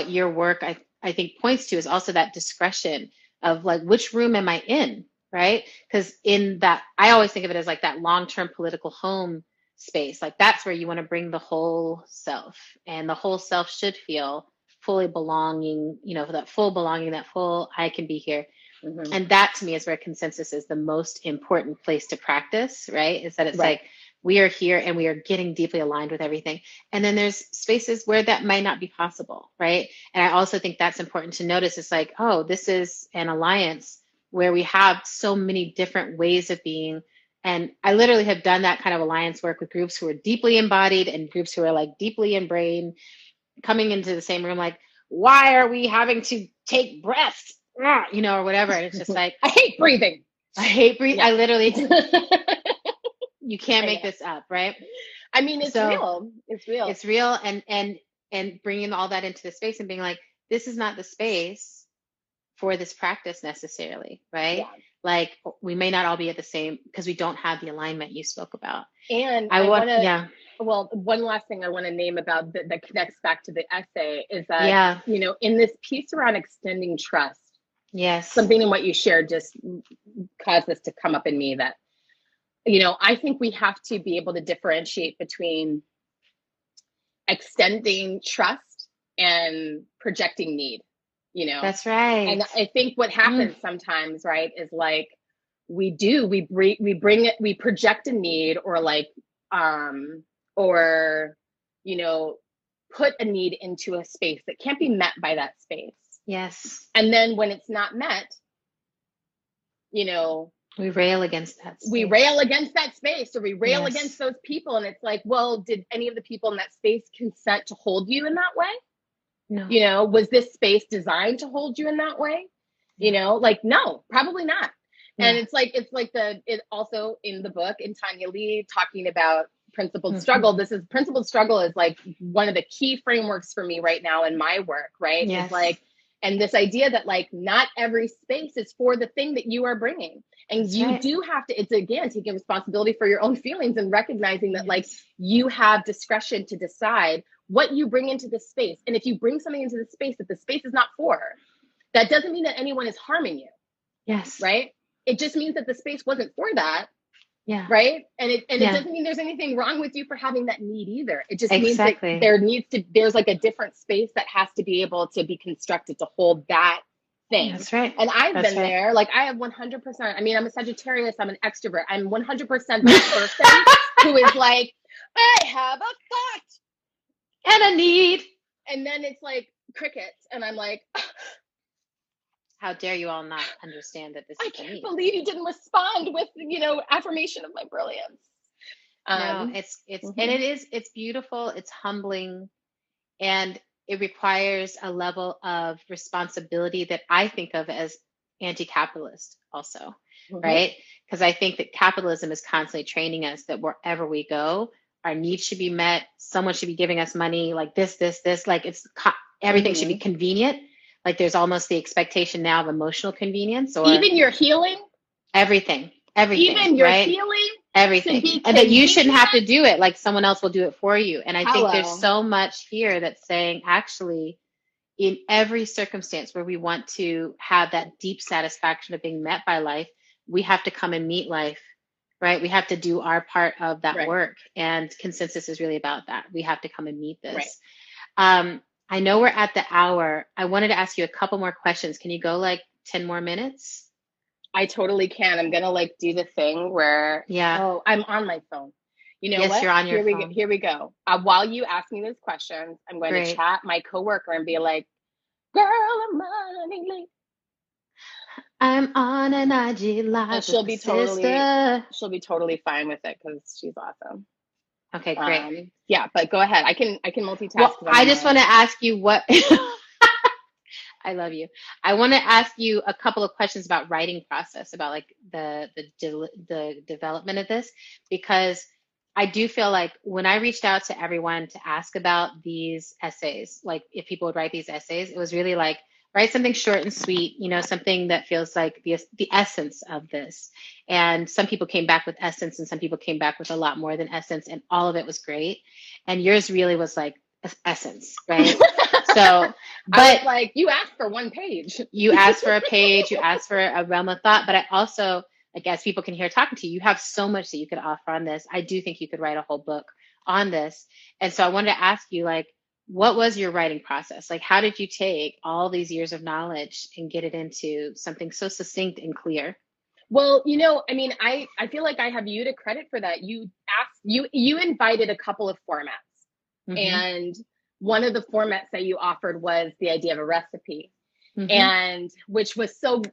Speaker 1: your work I think points to is also that discretion of like, which room am I in, right? Because in that, I always think of it as like that long-term political home space. Like that's where you want to bring the whole self, and the whole self should feel fully belonging, that full belonging, that full, I can be here. Mm-hmm. And that to me is where consensus is the most important place to practice, right? Is that it's like, we are here and we are getting deeply aligned with everything. And then there's spaces where that might not be possible, right? And I also think that's important to notice. It's like, oh, this is an alliance where we have so many different ways of being. And I literally have done that kind of alliance work with groups who are deeply embodied and groups who are like deeply in brain, coming into the same room, like, why are we having to take breaths? Or whatever. And it's just like,
Speaker 3: I hate breathing.
Speaker 1: Yeah. I literally, you can't make this up, right?
Speaker 3: It's real.
Speaker 1: It's real. And bringing all that into the space and being like, this is not the space for this practice necessarily, right? Yeah. Like we may not all be at the same, because we don't have the alignment you spoke about.
Speaker 3: And well, one last thing I want to name about that connects back to the essay is that, in this piece around extending trust, something in what you shared just caused this to come up in me that, I think we have to be able to differentiate between extending trust and projecting need,
Speaker 1: That's right.
Speaker 3: And I think what happens sometimes, right, is like we project a need or like, put a need into a space that can't be met by that space.
Speaker 1: Yes.
Speaker 3: And then when it's not met,
Speaker 1: we rail against that space.
Speaker 3: We rail against that space, or we rail against those people. And it's like, well, did any of the people in that space consent to hold you in that way? No. Was this space designed to hold you in that way? No, probably not. And it also in the book in Tanya Lee talking about principled struggle. This is principled struggle is like one of the key frameworks for me right now in my work, right?
Speaker 1: Yes.
Speaker 3: It's like, and this idea that like not every space is for the thing that you are bringing. And
Speaker 1: That's
Speaker 3: you
Speaker 1: right.
Speaker 3: do have to, it's again, taking responsibility for your own feelings and recognizing that like you have discretion to decide what you bring into the space. And if you bring something into the space that the space is not for, that doesn't mean that anyone is harming you.
Speaker 1: Yes.
Speaker 3: Right? It just means that the space wasn't for that.
Speaker 1: Yeah.
Speaker 3: Right. And it doesn't mean there's anything wrong with you for having that need either. It just means
Speaker 1: Exactly.
Speaker 3: that there's like a different space that has to be able to be constructed to hold that thing.
Speaker 1: That's right.
Speaker 3: And I've been there. Like I have 100%. I mean, I'm a Sagittarius. I'm an extrovert. I'm 100% that person who is like, I have a thought
Speaker 1: and a need.
Speaker 3: And then it's like crickets. And I'm like,
Speaker 1: how dare you all not understand that this is
Speaker 3: I can't believe you didn't respond with, affirmation of my brilliance.
Speaker 1: No, it's and it's beautiful. It's humbling, and it requires a level of responsibility that I think of as anti-capitalist also, right? Because I think that capitalism is constantly training us that wherever we go, our needs should be met. Someone should be giving us money, like this, like everything should be convenient. Like there's almost the expectation now of emotional convenience, or
Speaker 3: even your healing,
Speaker 1: everything,
Speaker 3: even your
Speaker 1: right?
Speaker 3: healing,
Speaker 1: everything, and that you shouldn't have to do it. Like someone else will do it for you. And I think there's so much here that's saying, actually, in every circumstance where we want to have that deep satisfaction of being met by life, we have to come and meet life, right? We have to do our part of that work. And consensus is really about that. We have to come and meet this. Right. I know we're at the hour. I wanted to ask you a couple more questions. Can you go like 10 more minutes?
Speaker 3: I totally can. I'm going to like do the thing where, I'm on my phone. You know what?
Speaker 1: You're on your phone.
Speaker 3: Here we go. While you ask me these questions, I'm going to chat my coworker and be like, girl, I'm running late.
Speaker 1: I'm on an IG live.
Speaker 3: And she'll be totally fine with it because she's awesome.
Speaker 1: Okay, great.
Speaker 3: Yeah, but go ahead. I can multitask.
Speaker 1: Well, I just want to ask you what I love you. I want to ask you a couple of questions about writing process, about like the development of this, because I do feel like when I reached out to everyone to ask about these essays, like if people would write these essays, it was really like, write something short and sweet, something that feels like the essence of this. And some people came back with essence and some people came back with a lot more than essence, and all of it was great. And yours really was like essence, right? So, but
Speaker 3: I was like, you asked for one page.
Speaker 1: You asked for a page, you asked for a realm of thought, but I also, I guess people can hear talking to you. You have so much that you could offer on this. I do think you could write a whole book on this. And so I wanted to ask you, like, what was your writing process? Like, how did you take all these years of knowledge and get it into something so succinct and clear?
Speaker 3: Well, I mean, I feel like I have you to credit for that. You invited a couple of formats, and one of the formats that you offered was the idea of a recipe, and which was so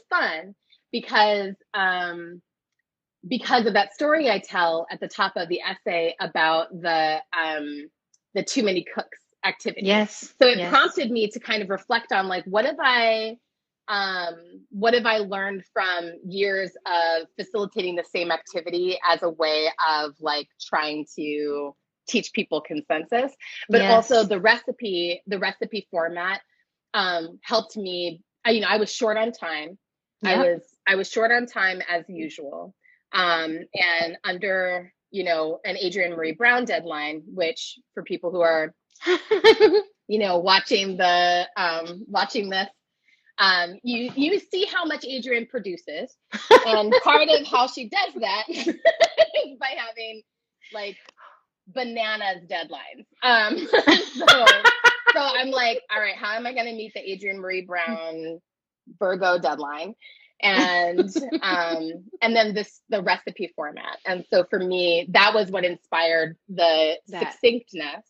Speaker 3: fun because of that story I tell at the top of the essay about the too many cooks activity.
Speaker 1: Yes.
Speaker 3: So it prompted me to kind of reflect on like, what have I learned from years of facilitating the same activity as a way of like trying to teach people consensus, but also the recipe format helped me. I was short on time. I was short on time as usual, and under an Adrienne Maree Brown deadline, which for people who are, watching this, you see how much Adrienne produces, and part of how she does that is by having like bananas deadlines. So I'm like, all right, how am I going to meet the Adrienne Maree Brown Virgo deadline? And then the recipe format. And so for me, that was what inspired the succinctness,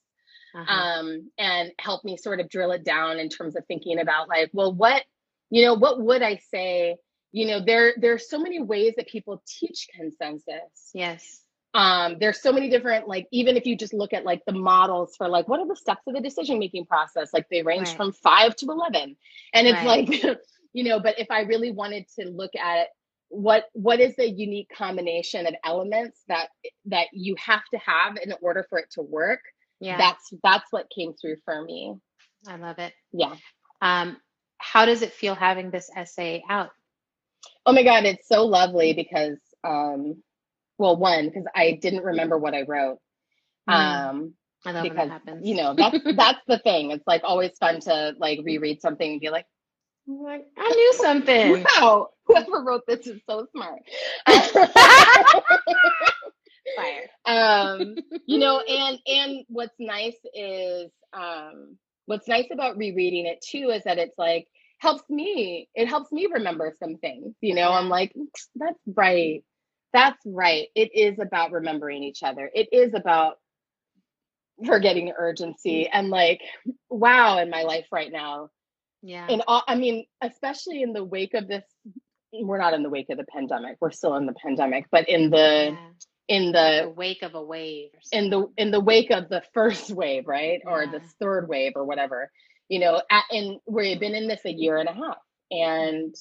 Speaker 3: and helped me sort of drill it down in terms of thinking about like, well, what would I say? There's so many ways that people teach consensus.
Speaker 1: Yes.
Speaker 3: There's so many different, like, even if you just look at like the models for like, what are the steps of the decision-making process? Like they range from 5 to 11. And it's like, but if I really wanted to look at what is the unique combination of elements that you have to have in order for it to work.
Speaker 1: Yeah.
Speaker 3: That's what came through for me.
Speaker 1: I love it.
Speaker 3: Yeah.
Speaker 1: How does it feel having this essay out?
Speaker 3: Oh my God, it's so lovely because, well, one, because I didn't remember what I wrote.
Speaker 1: I love
Speaker 3: Because,
Speaker 1: when that happens.
Speaker 3: that's the thing. It's like always fun to like reread something and be like,
Speaker 1: I knew something.
Speaker 3: wow, whoever wrote this is so smart.
Speaker 1: Fire.
Speaker 3: And what's nice is, what's nice about rereading it too is that it's like it helps me remember some things.
Speaker 1: Yeah.
Speaker 3: I'm like, that's right. It is about remembering each other. It is about forgetting urgency and like, wow, in my life right now.
Speaker 1: Yeah.
Speaker 3: And I mean, especially in the wake of this, we're not in the wake of the pandemic. We're still in the pandemic, but in the
Speaker 1: wake of a wave,
Speaker 3: in the wake of the first wave, right? Yeah. Or the third wave or whatever, and we've been in this a year and a half, and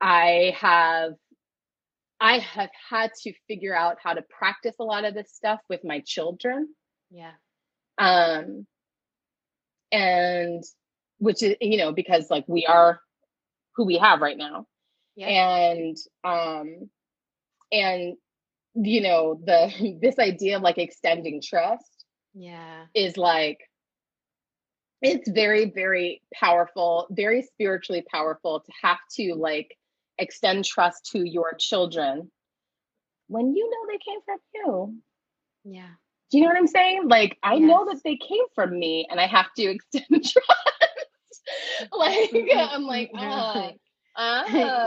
Speaker 3: I have had to figure out how to practice a lot of this stuff with my children.
Speaker 1: Yeah.
Speaker 3: And which is, because like we are who we have right now. Yeah. And this idea of like extending trust.
Speaker 1: Yeah.
Speaker 3: Is like, it's very, very powerful, very spiritually powerful to have to like extend trust to your children when they came from you.
Speaker 1: Yeah.
Speaker 3: Do you know what I'm saying? Like, I know that they came from me and I have to extend trust. Like, I'm like,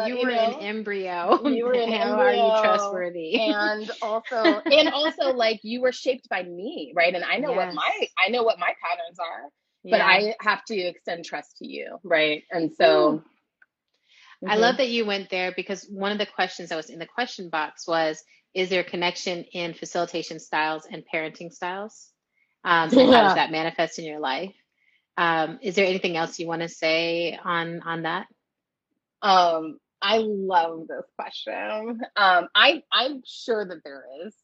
Speaker 1: you were an embryo.
Speaker 3: You were an embryo.
Speaker 1: How are you trustworthy?
Speaker 3: And also like you were shaped by me, right? And I know what my patterns are, but I have to extend trust to you, right? And so
Speaker 1: I love that you went there, because one of the questions that was in the question box was, is there a connection in facilitation styles and parenting styles? And how does that manifest in your life? Is there anything else you want to say on that?
Speaker 3: I love this question. I'm sure that there is.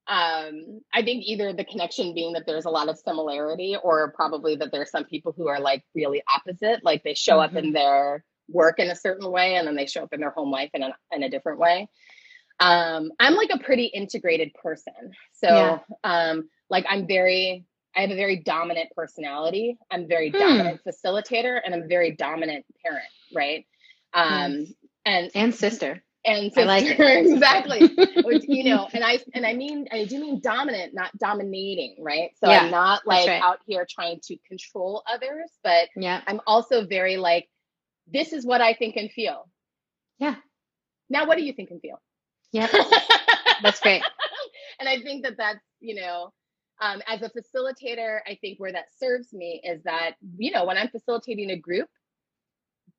Speaker 3: I think either the connection being that there's a lot of similarity, or probably that there's some people who are like really opposite, like they show up in their work in a certain way and then they show up in their home life in a different way. I'm like a pretty integrated person. So like I have a very dominant personality. I'm very dominant facilitator, and I'm a very dominant parent, right? And sister. And sister, I like it. Exactly. Which, and I do mean dominant, not dominating, right? So I'm not like out here trying to control others, but I'm also very like, this is what I think and feel.
Speaker 1: Yeah.
Speaker 3: Now, what do you think and feel?
Speaker 1: Yeah. That's great.
Speaker 3: And I think that's, as a facilitator, I think where that serves me is that, when I'm facilitating a group,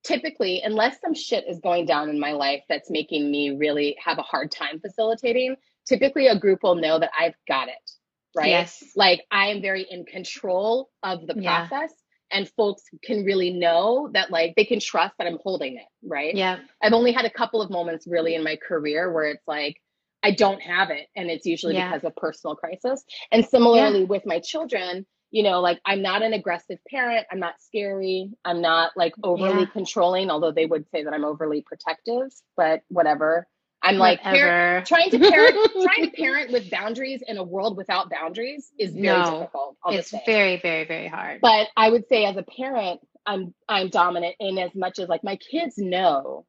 Speaker 3: typically, unless some shit is going down in my life that's making me really have a hard time facilitating, typically a group will know that I've got it, right?
Speaker 1: Yes.
Speaker 3: Like I am very in control of the process, and folks can really know that, like, they can trust that I'm holding it, right?
Speaker 1: Yeah.
Speaker 3: I've only had a couple of moments really in my career where it's like, I don't have it. And it's usually because of personal crisis. And similarly with my children, like I'm not an aggressive parent. I'm not scary. I'm not like overly controlling, although they would say that I'm overly protective, but whatever. I'm like trying to parent with boundaries in a world without boundaries is very difficult.
Speaker 1: It's very, very, very hard.
Speaker 3: But I would say as a parent, I'm dominant in as much as like my kids know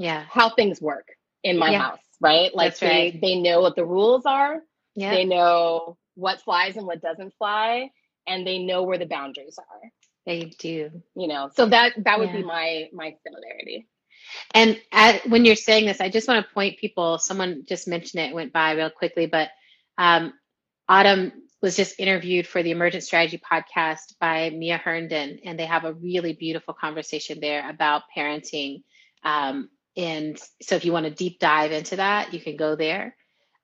Speaker 3: how things work in my house, right? Like they know what the rules are. Yeah. They know what flies and what doesn't fly, and they know where the boundaries are.
Speaker 1: They do.
Speaker 3: So that would be my similarity.
Speaker 1: And when you're saying this, I just want to point people, someone just mentioned it, went by real quickly, but Autumn was just interviewed for the Emergent Strategy podcast by Mia Herndon, and they have a really beautiful conversation there about parenting. And so if you want to deep dive into that, you can go there.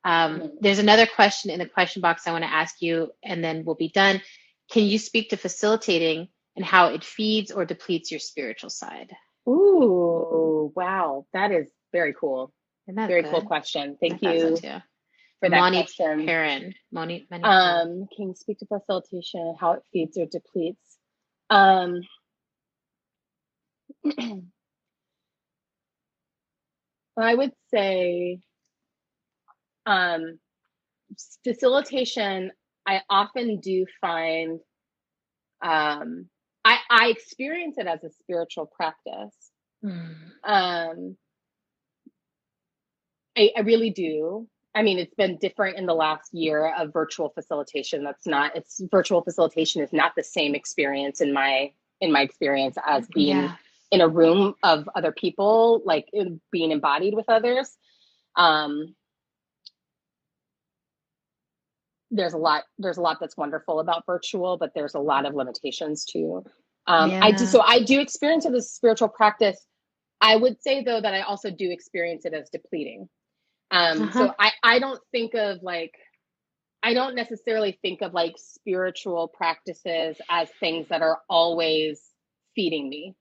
Speaker 1: There's another question in the question box I want to ask you, and then we'll be done. Can you speak to facilitating and how it feeds or depletes your spiritual side?
Speaker 3: Ooh, wow. That is very cool.
Speaker 1: Isn't that
Speaker 3: Very cool
Speaker 1: good?
Speaker 3: question.
Speaker 1: I
Speaker 3: Thank
Speaker 1: thought so
Speaker 3: you
Speaker 1: too.
Speaker 3: for that
Speaker 1: Moni
Speaker 3: question.
Speaker 1: Perrin. Moni Perrin.
Speaker 3: Can you speak to facilitation, how it feeds or depletes? Um, I would say um, facilitation, I often do find um, I experience it as a spiritual practice.
Speaker 1: Mm.
Speaker 3: Um, I really do. I mean, it's been different in the last year of virtual facilitation. It's virtual facilitation is not the same experience in my experience as being
Speaker 1: Yeah.
Speaker 3: in a room of other people, like being embodied with others. Um, there's a lot that's wonderful about virtual, but there's a lot of limitations too.
Speaker 1: Yeah.
Speaker 3: I do experience it as a spiritual practice. I would say though that I also do experience it as depleting.
Speaker 1: Uh-huh.
Speaker 3: So I don't necessarily think of like spiritual practices as things that are always feeding me.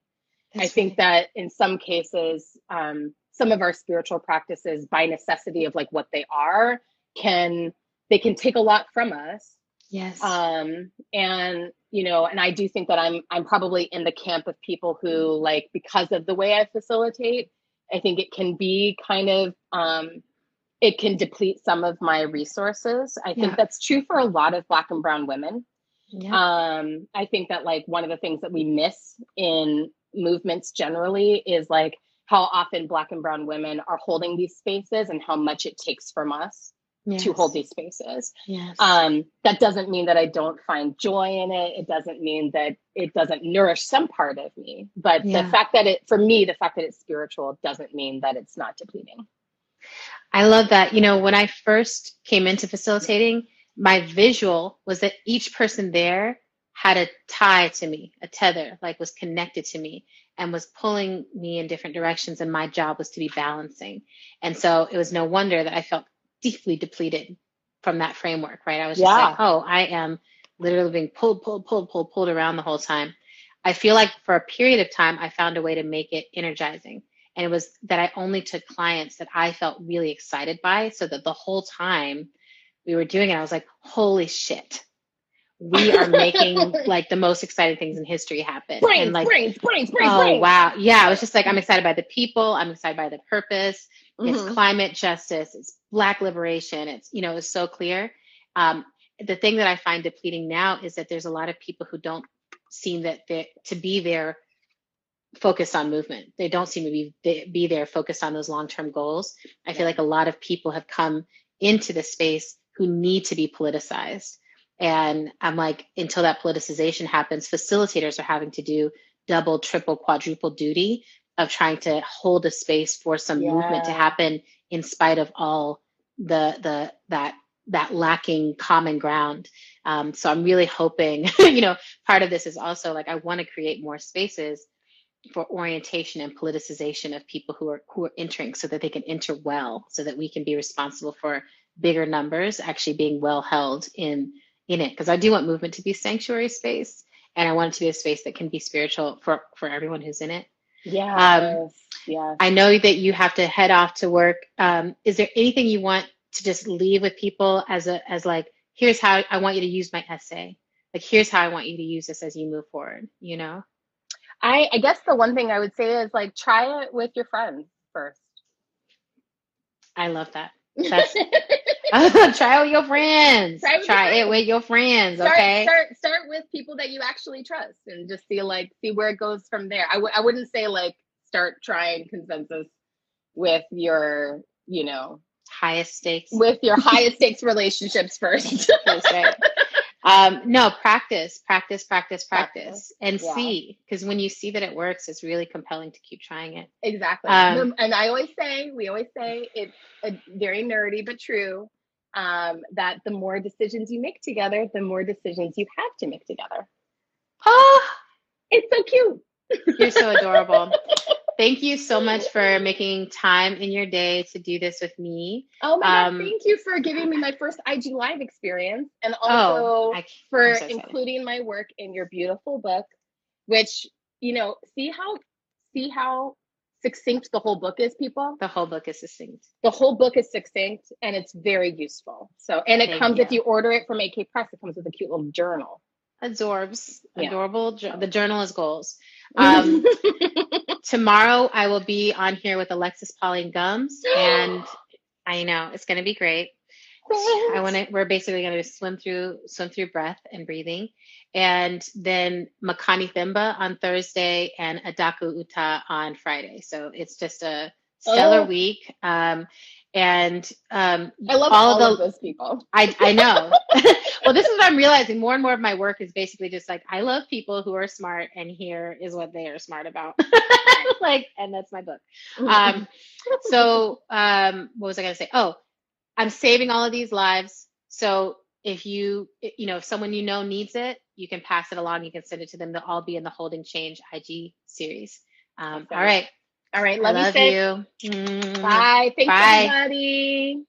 Speaker 3: I
Speaker 1: That's
Speaker 3: think
Speaker 1: right.
Speaker 3: that in some cases, some of our spiritual practices, by necessity of like what they are, can they can take a lot from us.
Speaker 1: Yes.
Speaker 3: And you know, and I do think that I'm probably in the camp of people who like because of the way I facilitate, I think it can be kind of it can deplete some of my resources. I think
Speaker 1: Yeah.
Speaker 3: that's true for a lot of Black and Brown women.
Speaker 1: Yep.
Speaker 3: I think that like one of the things that we miss in movements generally is like how often Black and Brown women are holding these spaces and how much it takes from us to hold
Speaker 1: Yes.
Speaker 3: these spaces.
Speaker 1: Yes.
Speaker 3: That doesn't mean that I don't find joy in it. It doesn't mean that it doesn't nourish some part of me. But the
Speaker 1: Yeah.
Speaker 3: fact that for me, the fact that it's spiritual doesn't mean that it's not depleting.
Speaker 1: I love that. You know, when I first came into facilitating, my visual was that each person there had a tie to me, a tether, like was connected to me and was pulling me in different directions. And my job was to be balancing. And so it was no wonder that I felt deeply depleted from that framework, right? I was just like,
Speaker 3: Yeah.
Speaker 1: oh, I am literally being pulled around the whole time. I feel like for a period of time, I found a way to make it energizing. And it was that I only took clients that I felt really excited by, so that the whole time we were doing it, I was like, holy shit, we are making like the most exciting things in history happen. And like, oh,
Speaker 3: Brains.
Speaker 1: wow. Yeah, I was just like, I'm excited by the people. I'm excited by the purpose. It's
Speaker 3: Mm-hmm.
Speaker 1: climate justice. It's Black liberation. It's, you know, it's so clear. Um, the thing that I find depleting now is that there's a lot of people who don't seem that to be there focused on movement. They don't seem to be there focused on those long-term goals. I feel like a lot of people have come into the space who need to be politicized. And I'm like, until that politicization happens, facilitators are having to do double, triple, quadruple duty of trying to hold a space for some movement to
Speaker 3: Yeah.
Speaker 1: happen in spite of all that lacking common ground. So I'm really hoping, you know, part of this is also like I want to create more spaces for orientation and politicization of people who are entering, so that they can enter well, so that we can be responsible for bigger numbers actually being well held in it. Because I do want movement to be sanctuary space, and I want it to be a space that can be spiritual for everyone who's in it.
Speaker 3: Yes. Yes.
Speaker 1: I know that you have to head off to work. Is there anything you want to just leave with people as like, here's how I want you to use my essay, like here's how I want you to use this as you move forward, you know?
Speaker 3: I guess the one thing I would say is like try it with your friends first.
Speaker 1: I love that. That's try it with your friends.
Speaker 3: Try it with your
Speaker 1: Try it
Speaker 3: friends.
Speaker 1: with your friends. Okay.
Speaker 3: Start with people that you actually trust and just see where it goes from there. I wouldn't say like start trying consensus with your, you know,
Speaker 1: Highest stakes.
Speaker 3: with your highest stakes relationships first.
Speaker 1: That's right. No, practice, and
Speaker 3: Yeah.
Speaker 1: see, because when you see that it works, it's really compelling to keep trying it.
Speaker 3: Exactly. And we always say it's very nerdy but true, that the more decisions you make together, the more decisions you have to make together.
Speaker 1: Oh,
Speaker 3: It's so cute.
Speaker 1: you're so adorable. Thank you so much for making time in your day to do this with me.
Speaker 3: Oh my God, thank you for giving me my first IG Live experience, and also for including my work in your beautiful book, which, you know, see see how succinct the whole book is, people?
Speaker 4: The whole book is succinct.
Speaker 3: The whole book is succinct and it's very useful. So, and it comes, if you order it from AK Press, it comes with a cute little journal.
Speaker 4: Adorbs.
Speaker 3: Yeah.
Speaker 4: Adorable. The journal is goals. Tomorrow I will be on here with Alexis Pauline Gumbs, and I know it's going to be great. We're basically going to swim through breath and breathing, and then Makani Thimba on Thursday and Adaku Uta on Friday. So it's just a stellar week. I
Speaker 3: love all of those people.
Speaker 4: I know. Well, this is what I'm realizing. More and more of my work is basically just like, I love people who are smart, and here is what they are smart about. And that's my book. What was I going to say? Oh, I'm saving all of these lives. So if if someone needs it, you can pass it along. You can send it to them. They'll all be in the Holding Change IG series. All right.
Speaker 3: All right.
Speaker 4: Love you.
Speaker 3: Bye. Thanks, everybody.